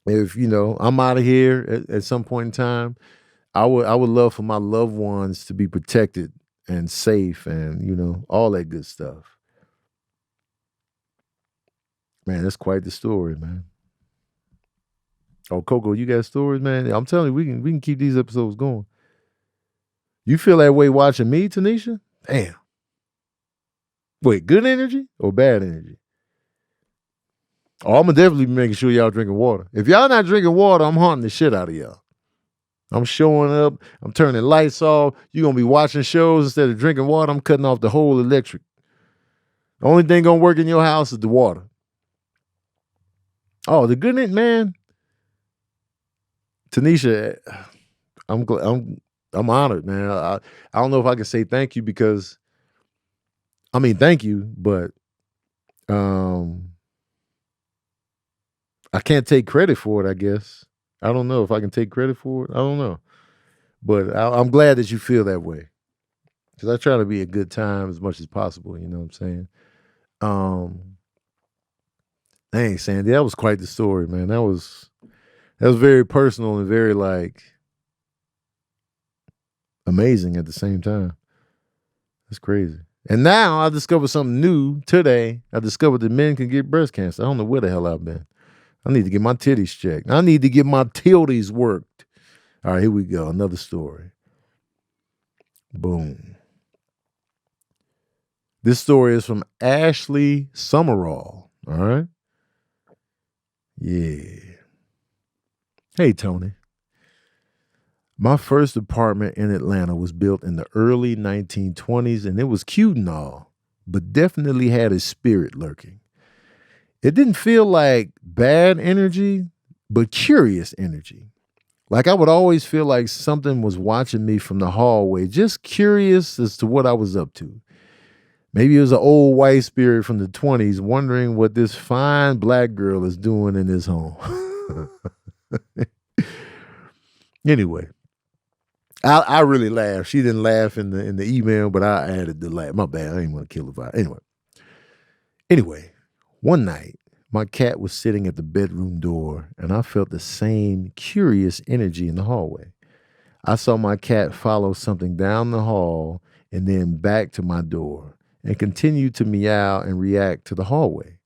I'm out of here at some point in time, I would love for my loved ones to be protected and safe, and all that good stuff. Man, that's quite the story, man. Oh, Coco, you got stories, man? I'm telling you, we can keep these episodes going. You feel that way watching me, Tanisha? Damn. Wait, good energy or bad energy? Oh, I'm gonna definitely be making sure y'all drinking water. If y'all not drinking water, I'm haunting the shit out of y'all. I'm showing up. I'm turning lights off. You're gonna be watching shows instead of drinking water. I'm cutting off the whole electric. The only thing gonna work in your house is the water. Oh, the good man. Tanisha, I'm honored, man. I don't know if I can say thank you because, thank you, but I can't take credit for it, I guess. I don't know if I can take credit for it. I don't know. But I'm glad that you feel that way. Because I try to be a good time as much as possible, you know what I'm saying? Dang, Sandy, that was quite the story, man. That was very personal and very, like, amazing at the same time. That's crazy. And now I discovered something new today. I discovered that men can get breast cancer. I don't know where the hell I've been. I need to get my titties checked. I need to get my tilties worked. All right, here we go. Another story. Boom. This story is from Ashley Summerall. All right. Yeah. Hey, Tony. My first apartment in Atlanta was built in the early 1920s, and it was cute and all, but definitely had a spirit lurking. It didn't feel like bad energy, but curious energy. Like I would always feel like something was watching me from the hallway, just curious as to what I was up to. Maybe it was an old white spirit from the 20s wondering what this fine black girl is doing in this home. Anyway, I really laughed. She didn't laugh in the email, but I added the laugh. My bad. I didn't want to kill the vibe. Anyway, one night, my cat was sitting at the bedroom door, and I felt the same curious energy in the hallway. I saw my cat follow something down the hall and then back to my door and continue to meow and react to the hallway.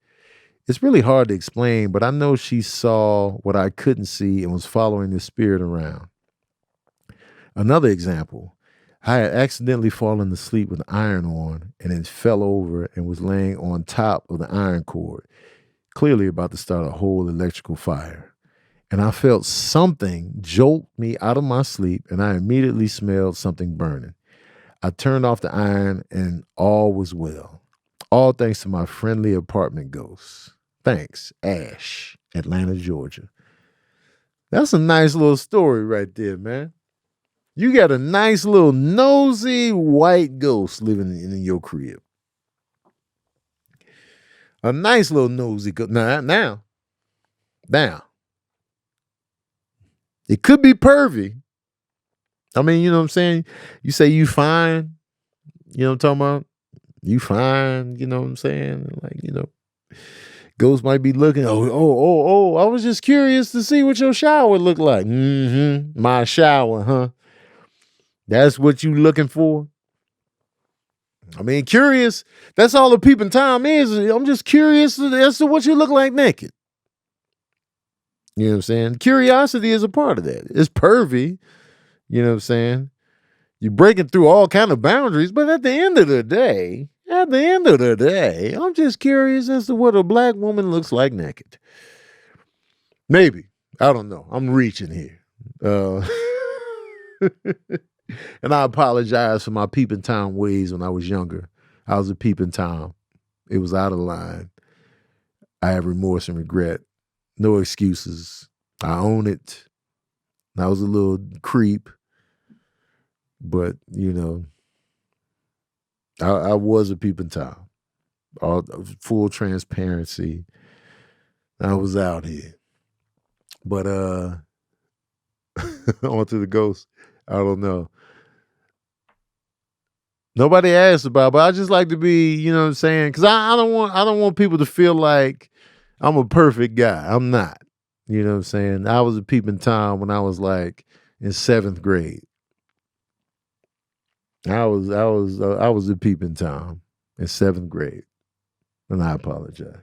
It's really hard to explain, but I know she saw what I couldn't see and was following the spirit around. Another example, I had accidentally fallen asleep with iron on and then fell over and was laying on top of the iron cord, clearly about to start a whole electrical fire. And I felt something jolt me out of my sleep, and I immediately smelled something burning. I turned off the iron and all was well. All thanks to my friendly apartment ghost. Thanks, Ash, Atlanta, Georgia. That's a nice little story right there, man. You got a nice little nosy white ghost living in your crib. A nice little nosy ghost. Now. It could be pervy. I mean, you know what I'm saying? You say you fine. You know what I'm talking about? You fine. You know what I'm saying? Like, ghosts might be looking. Oh. I was just curious to see what your shower looked like. Mm-hmm. My shower, huh? That's what you looking for? I mean, curious. That's all the peeping Tom is. I'm just curious as to what you look like naked. You know what I'm saying? Curiosity is a part of that. It's pervy. You know what I'm saying? You're breaking through all kind of boundaries, but at the end of the day, I'm just curious as to what a black woman looks like naked. Maybe. I don't know. I'm reaching here. And I apologize for my peeping Tom ways when I was younger. I was a peeping Tom. It was out of line. I have remorse and regret. No excuses. I own it. I was a little creep. But, I was a peeping Tom. All full transparency. I was out here. But on to the ghost. I don't know. Nobody asked about it, but I just like to be, you know what I'm saying? Because I don't want people to feel like I'm a perfect guy. I'm not. You know what I'm saying? I was a peeping Tom when I was like in 7th grade. I was a peeping Tom in 7th grade, and I apologize.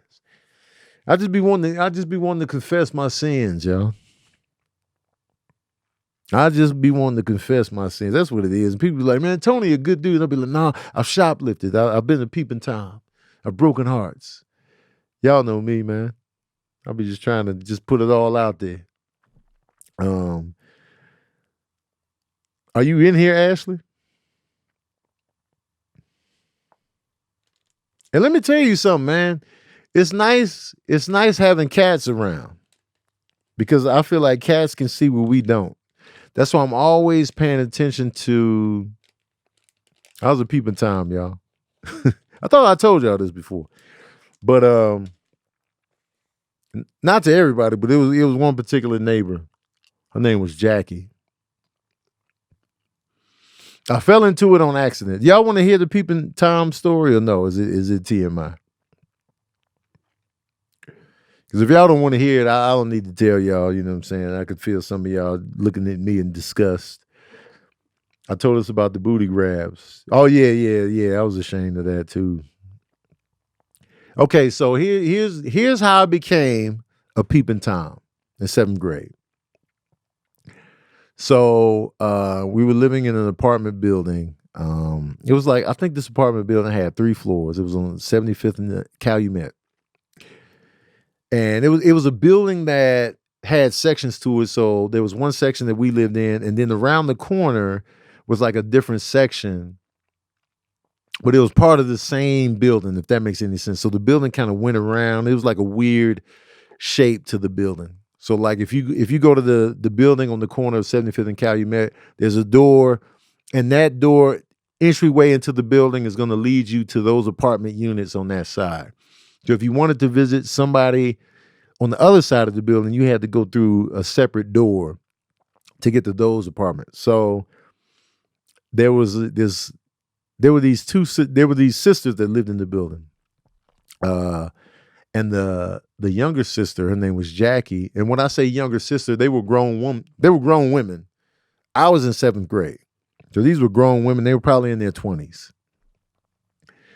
I just be wanting to confess my sins, y'all. I just be wanting to confess my sins. That's what it is. And people be like, man, Tony a good dude. I'll be like, nah, I've shoplifted. I've been a peeping Tom. I've broken hearts. Y'all know me, man. I'll be just trying to just put it all out there. Are you in here, Ashley? And let me tell you something, man. It's nice having cats around because I feel like cats can see what we don't. That's why I'm always paying attention to. I was a peeping Tom, y'all. I thought I told y'all this before, but not to everybody, but it was one particular neighbor. Her name was Jackie. I fell into it on accident. Y'all want to hear the peeping Tom story or no? Is it TMI? Because if y'all don't want to hear it, I don't need to tell y'all, you know what I'm saying? I could feel some of y'all looking at me in disgust. I told us about the booty grabs. Oh, yeah. I was ashamed of that too. Okay, so here's how I became a peeping Tom in 7th grade. So we were living in an apartment building. It was like, I think this apartment building had 3 floors. It was on 75th and Calumet. And it was a building that had sections to it. So there was one section that we lived in, and then around the corner was like a different section, but it was part of the same building, if that makes any sense. So the building kind of went around. It was like a weird shape to the building. So like if you go to the building on the corner of 75th and Calumet, there's a door, and that door entryway into the building is going to lead you to those apartment units on that side. So if you wanted to visit somebody on the other side of the building, you had to go through a separate door to get to those apartments. So there were these sisters that lived in the building. And the younger sister, her name was Jackie. And when I say younger sister, they were grown women. I was in 7th grade. So these were grown women. They were probably in their 20s.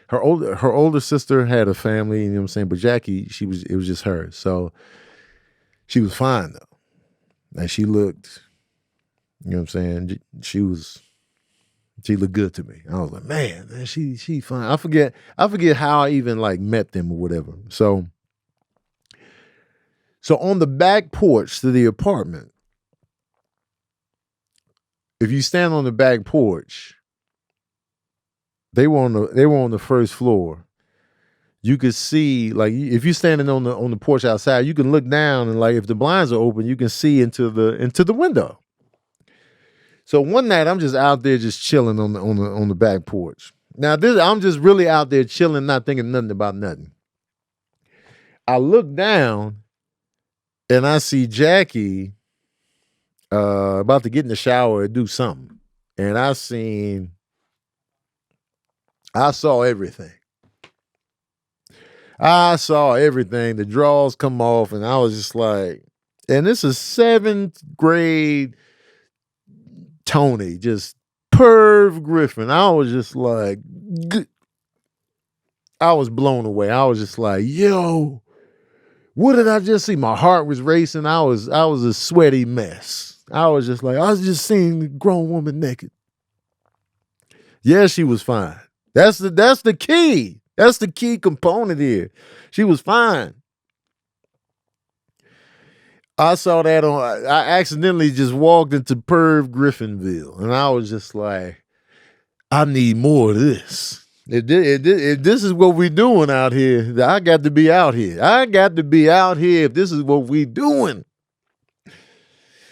Her older sister had a family, you know what I'm saying? But Jackie, it was just her. So she was fine though. And she looked, you know what I'm saying? She looked good to me. I was like, man, she fine. I forget how I even like met them or whatever. So on the back porch to the apartment, if you stand on the back porch, They were on the first floor. You could see, like, if you're standing on the porch outside, you can look down, and like if the blinds are open, you can see into the window. So one night I'm just out there just chilling on the back porch. Now I'm just really out there chilling, not thinking nothing about nothing. I look down and I see Jackie about to get in the shower and do something. And I saw everything. I saw everything. The drawers come off, and I was just like, and this is 7th grade Tony, just Perv Griffin. I was just like, I was blown away. I was just like, yo, what did I just see? My heart was racing. I was a sweaty mess. I was just like, I was just seeing the grown woman naked. Yeah, she was fine. That's the key. That's the key component here. She was fine. I saw that I accidentally just walked into Perv Griffinville, and I was just like, I need more of this. If this is what we doing out here, I got to be out here. I got to be out here if this is what we doing.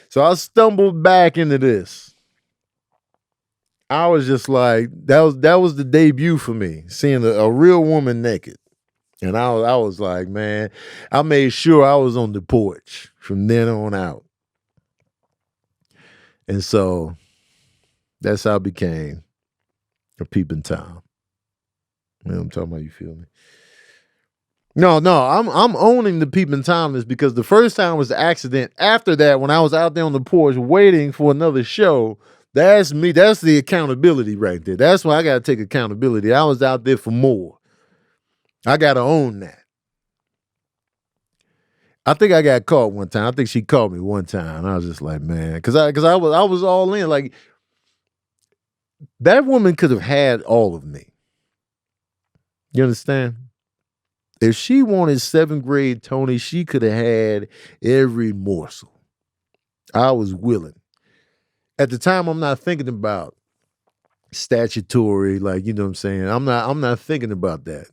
So I stumbled back into this. I was just like, that was the debut for me, seeing a real woman naked. And I was like, man, I made sure I was on the porch from then on out. And so that's how I became a peeping Tom. You know what I'm talking about? You feel me? No, I'm owning the peeping Tomness, because the first time was an accident. After that, when I was out there on the porch waiting for another show, that's me. That's the accountability right there. That's why I got to take accountability. I was out there for more. I got to own that. I think I got caught one time. I think she caught me one time. I was just like, man, because I was all in. Like, that woman could have had all of me. You understand? If she wanted 7th grade Tony, she could have had every morsel. I was willing. At the time, I'm not thinking about statutory, like, you know what I'm saying? I'm not thinking about that.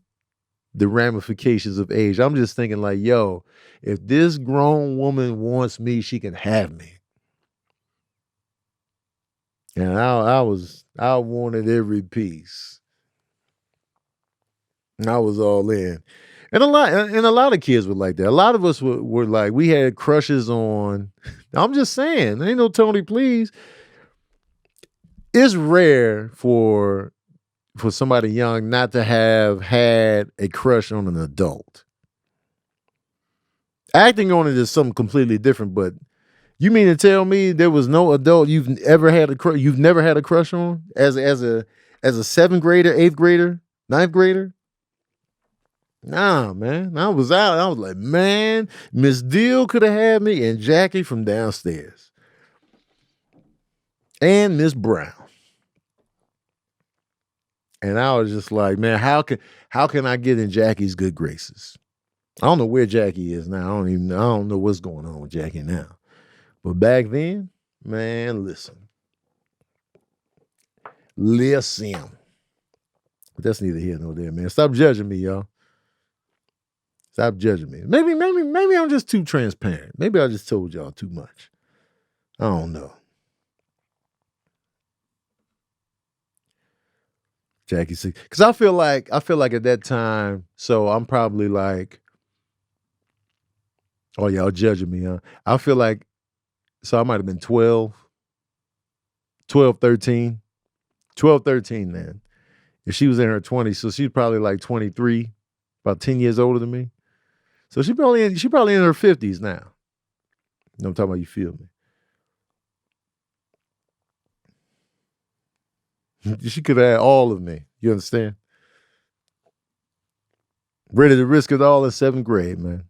The ramifications of age. I'm just thinking like, yo, if this grown woman wants me, she can have me. And I wanted every piece. And I was all in. And a lot of kids were like that. A lot of us were like, we had crushes on. I'm just saying, ain't no Tony, please. It's rare for somebody young not to have had a crush on an adult. Acting on it is something completely different, but you mean to tell me there was no adult you've never had a crush on as a 7th grader, 8th grader, 9th grader? Nah, man. I was out. I was like, man, Miss Deal could have had me, and Jackie from downstairs. And Miss Brown. And I was just like, man, how can I get in Jackie's good graces? I don't know where Jackie is now. I don't know what's going on with Jackie now. But back then, man, listen. But that's neither here nor there, man. Stop judging me, y'all. Stop judging me. Maybe I'm just too transparent. Maybe I just told y'all too much. I don't know. Jackie said, because I feel like at that time, so I'm probably like, oh, y'all judging me, huh? I feel like, so I might have been 12, 13, man. If she was in her 20s, so she's probably like 23, about 10 years older than me. So she probably in her 50s now. You know what I'm talking about? You feel me? She could have had all of me. You understand? Ready to risk it all in 7th grade, man.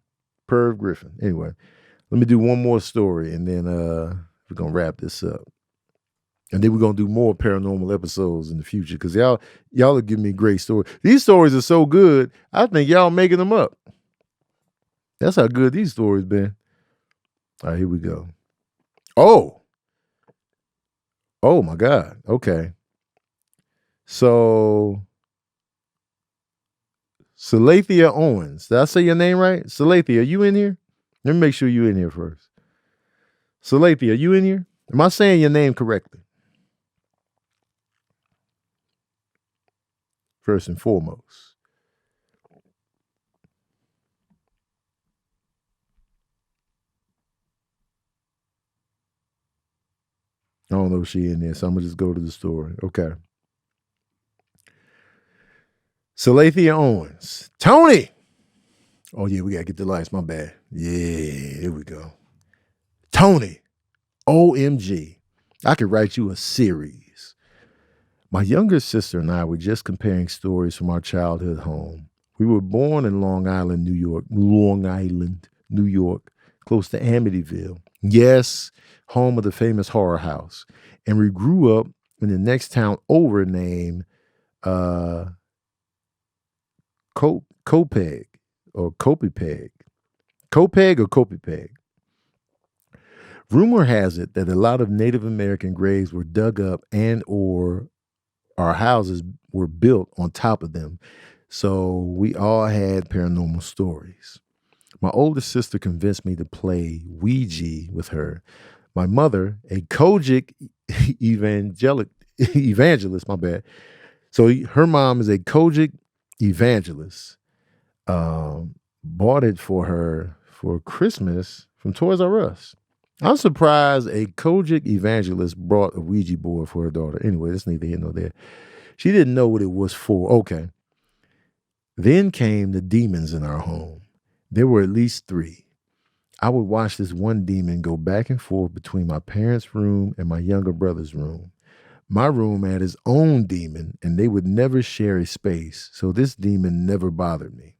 Perv Griffin. Anyway, let me do one more story, and then we're going to wrap this up. And then we're going to do more paranormal episodes in the future, because y'all are giving me great stories. These stories are so good, I think y'all making them up. That's how good these stories been. All right, here we go. Oh my God. Okay. So Salathia Owens. Did I say your name right? Salathia, are you in here? Let me make sure you're in here first. Salathia, are you in here? Am I saying your name correctly? First and foremost. I don't know if she in there, so I'm going to just go to the story. Okay. Salathia Owens. Tony! Oh, yeah, we got to get the lights. My bad. Yeah, here we go. Tony. OMG. I could write you a series. My younger sister and I were just comparing stories from our childhood home. We were born in Long Island, New York, close to Amityville. Yes, home of the famous horror house. And we grew up in the next town over named Copeg or Copepeg. Copeg or Copepeg. Rumor has it that a lot of Native American graves were dug up and or our houses were built on top of them. So we all had paranormal stories. My older sister convinced me to play Ouija with her. My mother, a Kojic evangelist, my bad. So her mom is a Kojic evangelist. Bought it for her for Christmas from Toys R Us. I'm surprised a Kojic evangelist brought a Ouija board for her daughter. Anyway, that's neither here nor there. She didn't know what it was for. Okay. Then came the demons in our home. There were at least 3. I would watch this one demon go back and forth between my parents' room and my younger brother's room. My room had its own demon, and they would never share a space, so this demon never bothered me.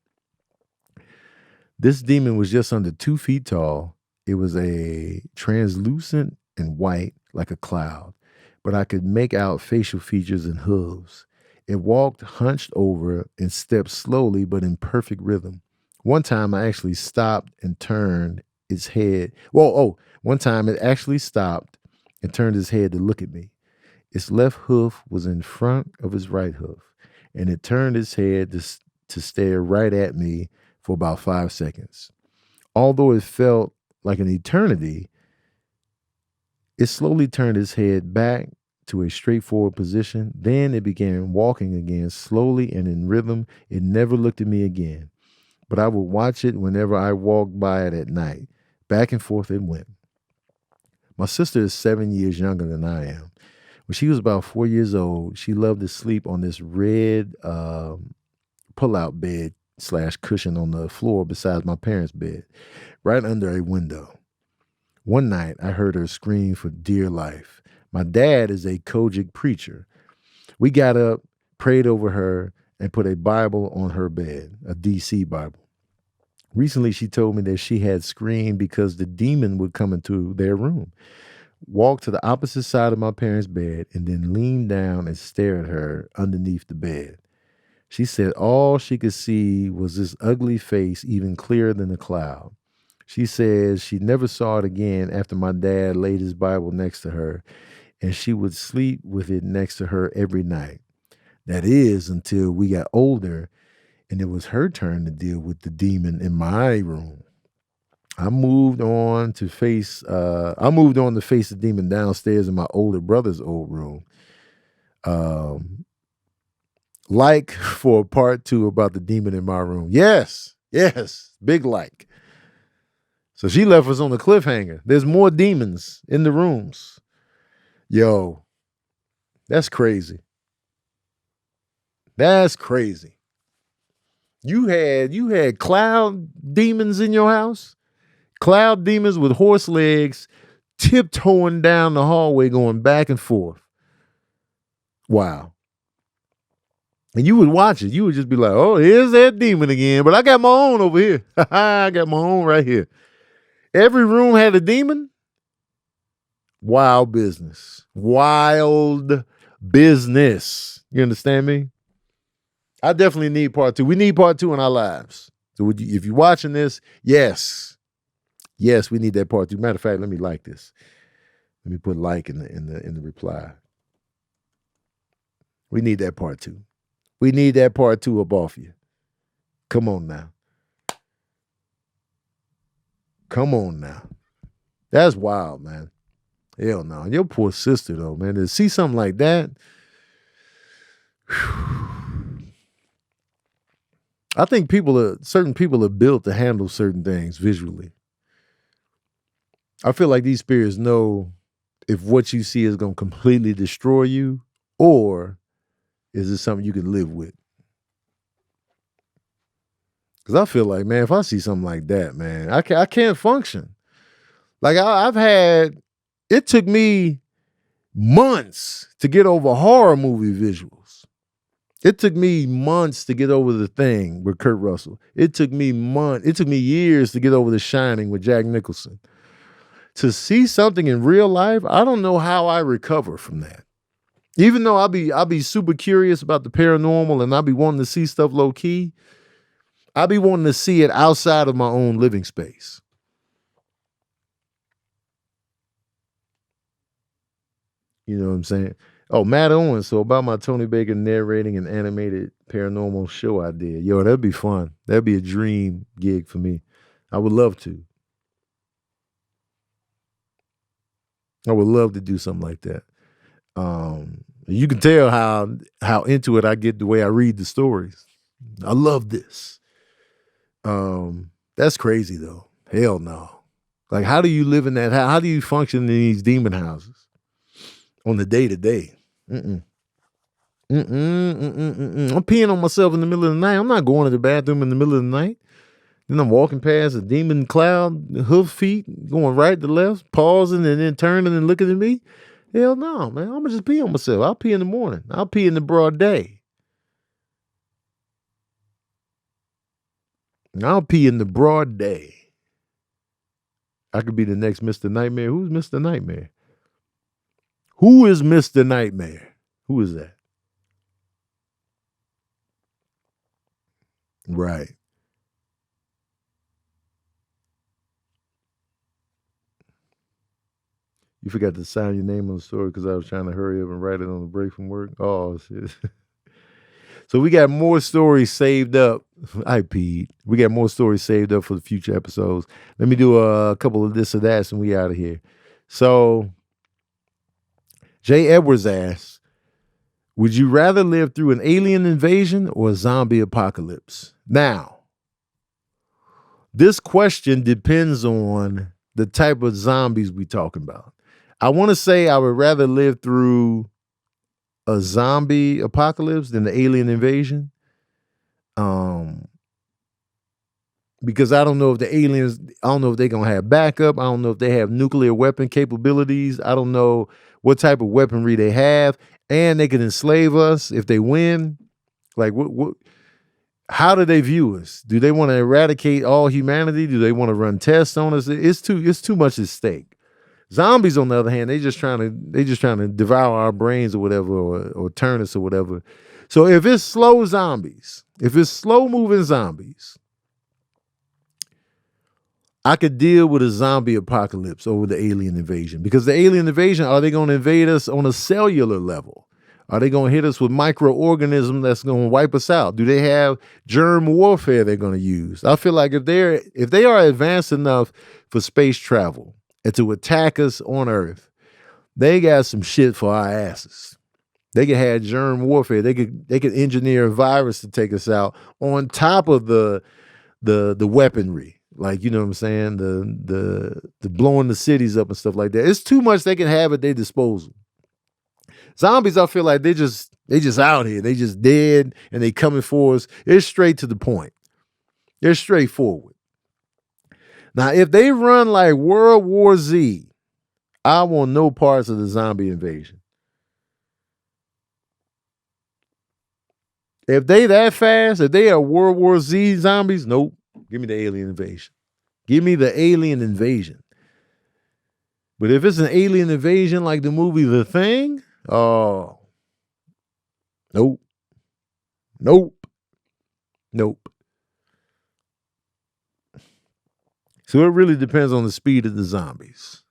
This demon was just under 2 feet tall. It was a translucent and white like a cloud, but I could make out facial features and hooves. It walked hunched over and stepped slowly but in perfect rhythm. One time I actually stopped and turned its head. One time it actually stopped and turned its head to look at me. Its left hoof was in front of its right hoof, and it turned its head to stare right at me for about 5 seconds. Although it felt like an eternity, it slowly turned its head back to a straightforward position. Then it began walking again, slowly and in rhythm. It never looked at me again, but I would watch it whenever I walked by it at night. Back and forth it went. My sister is 7 years younger than I am. When she was about 4 years old, she loved to sleep on this red pull-out bed / cushion on the floor beside my parents' bed, right under a window. One night, I heard her scream for dear life. My dad is a Kojic preacher. We got up, prayed over her, and put a Bible on her bed, a DC Bible. Recently, she told me that she had screamed because the demon would come into their room, walk to the opposite side of my parents' bed, and then lean down and stare at her underneath the bed. She said all she could see was this ugly face, even clearer than a cloud. She says she never saw it again after my dad laid his Bible next to her, and she would sleep with it next to her every night. That is until we got older, and it was her turn to deal with the demon in my room. I moved on to face the demon downstairs in my older brother's old room. Like for part 2 about the demon in my room. Yes, big like. So she left us on a cliffhanger. There's more demons in the rooms. Yo, that's crazy. That's crazy. You had cloud demons in your house? Cloud demons with horse legs tiptoeing down the hallway going back and forth. Wow. And you would watch it. You would just be like, oh, here's that demon again. But I got my own over here. I got my own right here. Every room had a demon. Wild business. Wild business. You understand me? I definitely need part 2. We need part 2 in our lives. So if you're watching this, yes, we need that part 2. Matter of fact, let me like this. Let me put like in the reply. We need that part 2. We need that part 2 up off you. Come on now. Come on now. That's wild, man. Hell no. Your poor sister, though, man. To see something like that. I think certain people are built to handle certain things visually. I feel like these spirits know if what you see is going to completely destroy you, or is it something you can live with? Because I feel like, man, if I see something like that, man, I can't function. Like it took me months to get over horror movie visuals. It took me months to get over The Thing with Kurt Russell. It took me years to get over The Shining with Jack Nicholson. To see something in real life, I don't know how I recover from that. Even though I'll be super curious about the paranormal and I'll be wanting to see stuff low key, I'll be wanting to see it outside of my own living space. You know what I'm saying? Oh, Matt Owens. So about my Tony Baker narrating an animated paranormal show I did. Yo, that'd be fun. That'd be a dream gig for me. I would love to. I would love to do something like that. You can tell how into it I get the way I read the stories. I love this. That's crazy though. Hell no. Like, how do you live in that? How do you function in these demon houses on the day to day? I'm peeing on myself in the middle of the night. I'm not going to the bathroom in the middle of the night. Then I'm walking past a demon cloud, hoof feet, going right to left, pausing and then turning and looking at me. Hell no, man. I'm going to just pee on myself. I'll pee in the morning. I'll pee in the broad day. I'll pee in the broad day. I could be the next Mr. Nightmare. Who's Mr. Nightmare? Who is Mr. Nightmare? Who is that? Right. You forgot to sign your name on the story because I was trying to hurry up and write it on the break from work. Oh, shit. So we got more stories saved up. I peed. We got more stories saved up for the future episodes. Let me do a couple of this or that and we out of here. So Jay Edwards asks, would you rather live through an alien invasion or a zombie apocalypse? Now, this question depends on the type of zombies we talking about. I want to say I would rather live through a zombie apocalypse than the alien invasion. Because I don't know if the aliens, I don't know if they're going to have backup. I don't know if they have nuclear weapon capabilities. I don't know what type of weaponry they have. And they can enslave us if they win. Like, how do they view us? Do they want to eradicate all humanity? Do they want to run tests on us? It's too much at stake. Zombies, on the other hand, they just trying to devour our brains or whatever, or turn us or whatever. So if it's slow zombies, if it's slow moving zombies, I could deal with a zombie apocalypse over the alien invasion. Because the alien invasion, are they going to invade us on a cellular level? Are they going to hit us with microorganisms that's going to wipe us out? Do they have germ warfare they're going to use? I feel like if they are advanced enough for space travel and to attack us on Earth, they got some shit for our asses. They could have germ warfare. They could engineer a virus to take us out on top of the weaponry. Like, you know what I'm saying? The blowing the cities up and stuff like that. It's too much they can have at their disposal. Zombies, I feel like they just out here. They just dead and they coming for us. It's straight to the point. They're straightforward. Now, if they run like World War Z, I want no parts of the zombie invasion. If they that fast, if they are World War Z zombies, nope. Give me the alien invasion. Give me the alien invasion. But if it's an alien invasion like the movie The Thing, oh, nope. So it really depends on the speed of the zombies.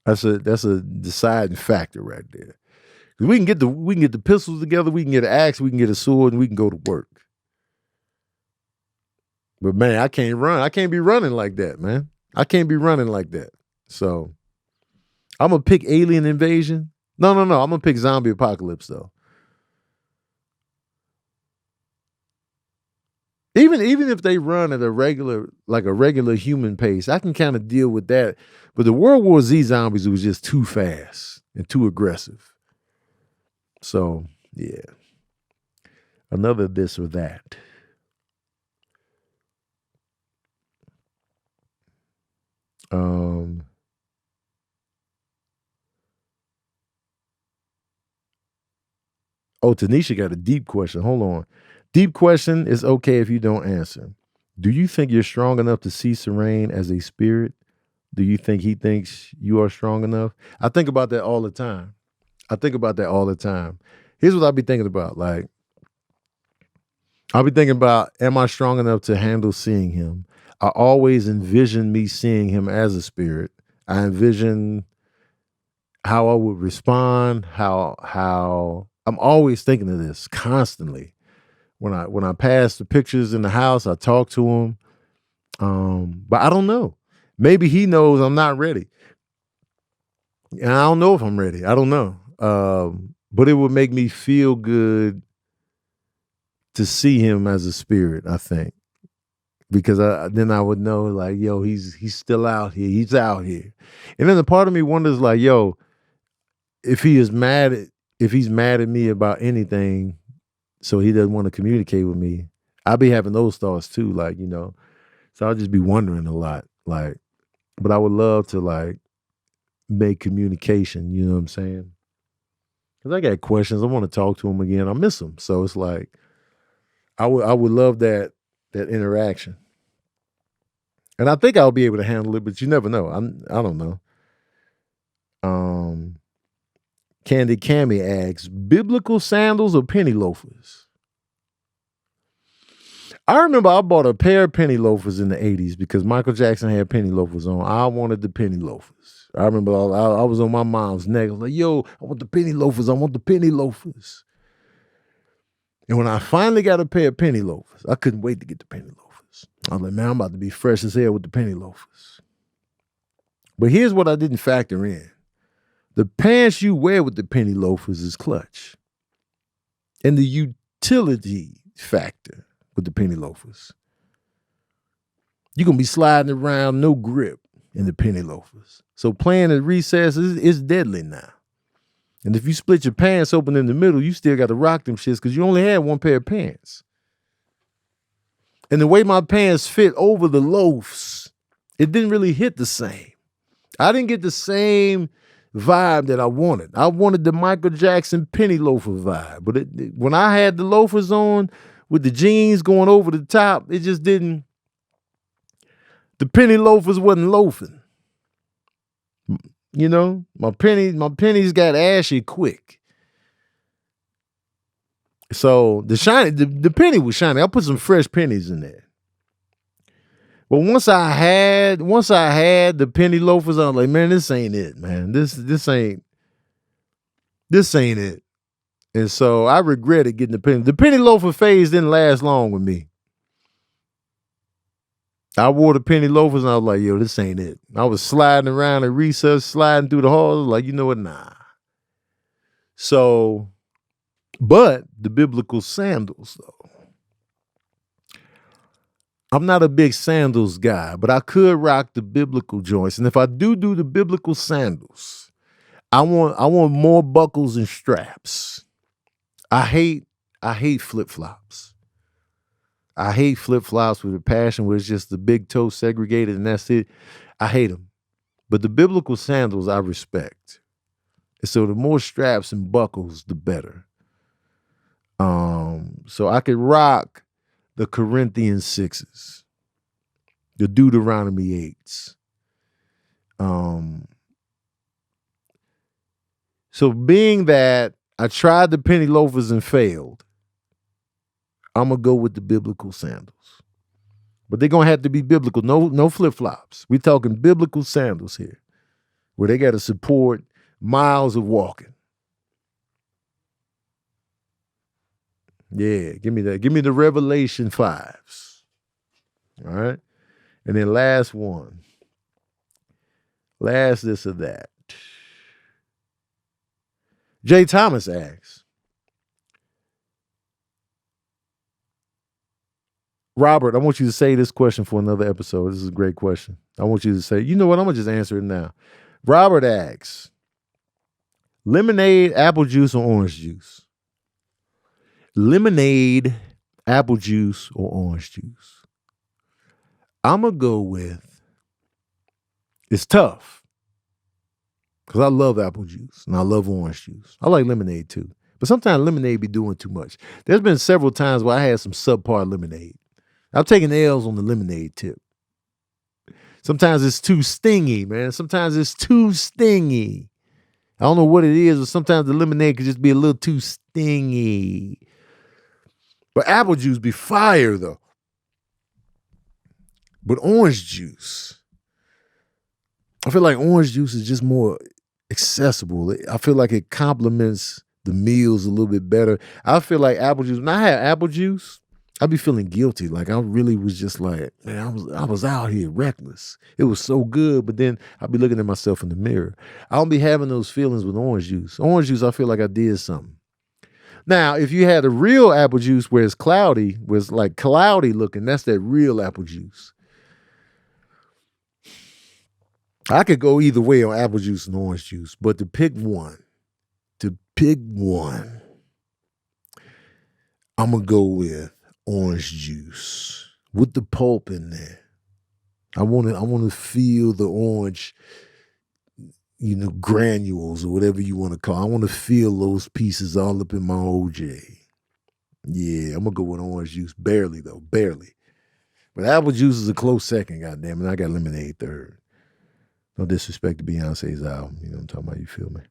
That's a deciding factor right there. We can get the pistols together, we can get an axe, we can get a sword, and we can go to work. But man, I can't run. I can't be running like that, man. I can't be running like that. So I'm gonna pick alien invasion. No. I'm gonna pick zombie apocalypse though. Even if they run at a regular human pace, I can kind of deal with that. But the World War Z zombies was just too fast and too aggressive. So yeah, another this or that. Oh, Tanisha got a deep question. Hold on. Deep question is okay if you don't answer. Do you think you're strong enough to see Serene as a spirit? Do you think he thinks you are strong enough? I think about that all the time. Here's what I be thinking about. Like, I'll be thinking about, am I strong enough to handle seeing him? I always envision me seeing him as a spirit. I envision how I would respond, how I'm always thinking of this constantly. When I pass the pictures in the house, I talk to him. But I don't know. Maybe he knows I'm not ready. And I don't know if I'm ready. I don't know. But it would make me feel good to see him as a spirit, I think. Because then I would know, like, yo, he's still out here. He's out here. And then the part of me wonders, like, yo, if he's mad at me about anything, so he doesn't want to communicate with me, I'll be having those thoughts too, like, so I'll just be wondering a lot, like, but I would love to, like, make communication, you know what I'm saying? Because I got questions. I want to talk to him again. I miss him. So it's like, I would love that interaction. And I think I'll be able to handle it, but you never know. I don't know. Candy Cammy asks, biblical sandals or penny loafers? I remember I bought a pair of penny loafers in the 80s because Michael Jackson had penny loafers on. I wanted the penny loafers. I remember I was on my mom's neck. I was like, yo, I want the penny loafers. And when I finally got a pair of penny loafers, I couldn't wait to get the penny loafers. I was like, man, I'm about to be fresh as hell with the penny loafers. But here's what I didn't factor in. The pants you wear with the penny loafers is clutch. And the utility factor with the penny loafers. You're going to be sliding around, no grip in the penny loafers. So playing at recess is deadly now. And if you split your pants open in the middle, you still got to rock them shits because you only had one pair of pants. And the way my pants fit over the loafs, it didn't really hit the same. I didn't get the same vibe that I wanted. I wanted the Michael Jackson penny loafer vibe. But when I had the loafers on with the jeans going over the top, it just didn't. The penny loafers wasn't loafing. My pennies got ashy quick. So the penny was shiny. I put some fresh pennies in there. But once I had the penny loafers, I was like, man, this ain't it, man. This ain't it. And so I regretted getting the penny. The penny loafer phase didn't last long with me. I wore the penny loafers and I was like, yo, this ain't it. I was sliding around at recess, sliding through the halls, like, you know what? Nah. So, but the biblical sandals, though. I'm not a big sandals guy, but I could rock the biblical joints. And if I do the biblical sandals, I want more buckles and straps. I hate flip-flops. I hate flip-flops with a passion where it's just the big toe segregated and that's it. I hate them. But the biblical sandals I respect. So the more straps and buckles, the better. So I could rock the Corinthians 6s, the Deuteronomy 8s. So being that I tried the penny loafers and failed, I'm going to go with the biblical sandals. But they're going to have to be biblical. No flip-flops. We're talking biblical sandals here, where they got to support miles of walking. Yeah, give me that. Give me the Revelation 5s. All right. And then last one. Last this or that. Jay Thomas asks, Robert, I want you to say this question for another episode. This is a great question. I want you to say, you know what? I'm going to just answer it now. Robert asks, lemonade, apple juice, or orange juice? Lemonade, apple juice, or orange juice? I'm going to go with, it's tough because I love apple juice and I love orange juice. I like lemonade too. But sometimes lemonade be doing too much. There's been several times where I had some subpar lemonade. I'm taking L's on the lemonade tip. Sometimes it's too stingy, man. Sometimes it's too stingy. I don't know what it is, but sometimes the lemonade could just be a little too stingy. But apple juice be fire, though. But orange juice, I feel like orange juice is just more accessible. I feel like it complements the meals a little bit better. I feel like apple juice, when I had apple juice, I'd be feeling guilty. Like I really was just like, man, I was out here reckless. It was so good, but then I'd be looking at myself in the mirror. I don't be having those feelings with orange juice. Orange juice, I feel like I did something. Now, if you had a real apple juice where it's cloudy, where it's like cloudy looking, that's that real apple juice. I could go either way on apple juice and orange juice, but to pick one, I'm going to go with orange juice with the pulp in there. I want to feel the orange, granules or whatever you want to call it. I want to feel those pieces all up in my OJ. Yeah, I'm going to go with orange juice. Barely, though. Barely. But apple juice is a close second, goddammit. I got lemonade third. No disrespect to Beyonce's album. You know what I'm talking about? You feel me?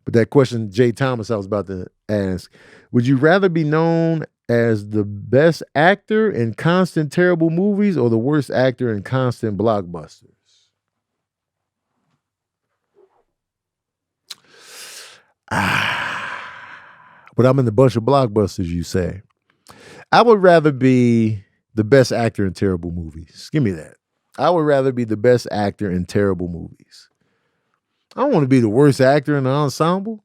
But that question, Jay Thomas, I was about to ask, would you rather be known as the best actor in constant terrible movies or the worst actor in constant blockbusters? But I'm in the bunch of blockbusters, you say. I would rather be the best actor in terrible movies. Give me that. I would rather be the best actor in terrible movies. I don't want to be the worst actor in the ensemble.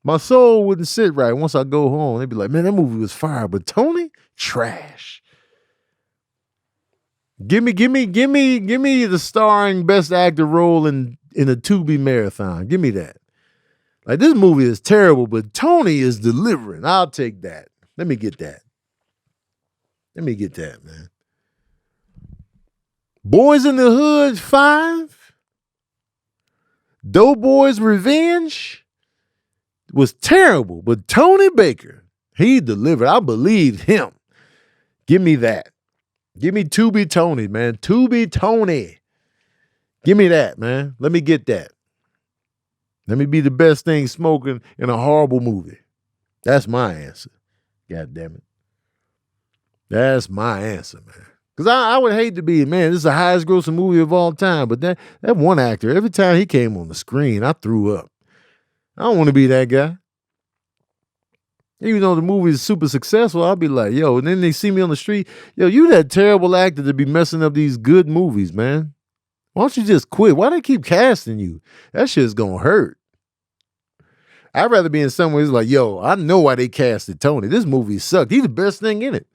My soul wouldn't sit right once I go home. They'd be like, man, that movie was fire, but Tony, trash. Give me the starring best actor role in a Tubi marathon. Give me that. Like, this movie is terrible, but Tony is delivering. I'll take that. Let me get that. Man. Boys in the Hood 5. Doughboy's Revenge was terrible, but Tony Baker, he delivered. I believed him. Give me that. Give me Tubi Tony, man. Tubi Tony. Give me that, man. Let me get that. Let me be the best thing smoking in a horrible movie. That's my answer. God damn it. That's my answer, man. Because I would hate to be, man, this is the highest grossing movie of all time. But that one actor, every time he came on the screen, I threw up. I don't want to be that guy. Even though the movie is super successful, I'll be like, yo, and then they see me on the street. Yo, you that terrible actor to be messing up these good movies, man. Why don't you just quit? Why they keep casting you? That shit's going to hurt. I'd rather be in somewhere that's like, yo, I know why they casted Tony. This movie sucked. He's the best thing in it.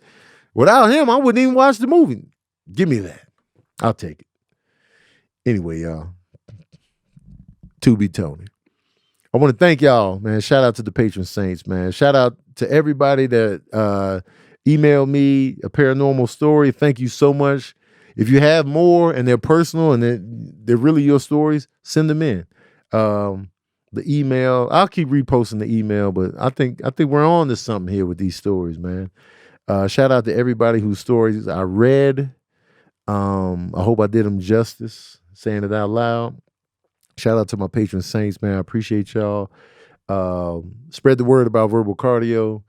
Without him, I wouldn't even watch the movie. Give me that. I'll take it. Anyway, y'all. Tubi Tony. I want to thank y'all, man. Shout out to the patron saints, man. Shout out to everybody that emailed me a paranormal story. Thank you so much. If you have more and they're personal and they're really your stories, send them in. The email, I'll keep reposting the email, but I think we're on to something here with these stories, man. Shout out to everybody whose stories I read. I hope I did them justice, saying it out loud. Shout out to my patron saints, man. I appreciate y'all. Spread the word about verbal cardio,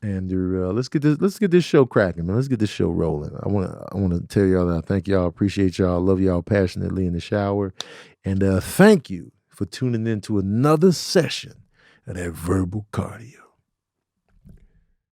and let's get this show cracking, man. Let's get this show rolling. I want to tell y'all that I thank y'all, appreciate y'all, love y'all passionately in the shower, and thank you for tuning in to another session of that verbal cardio.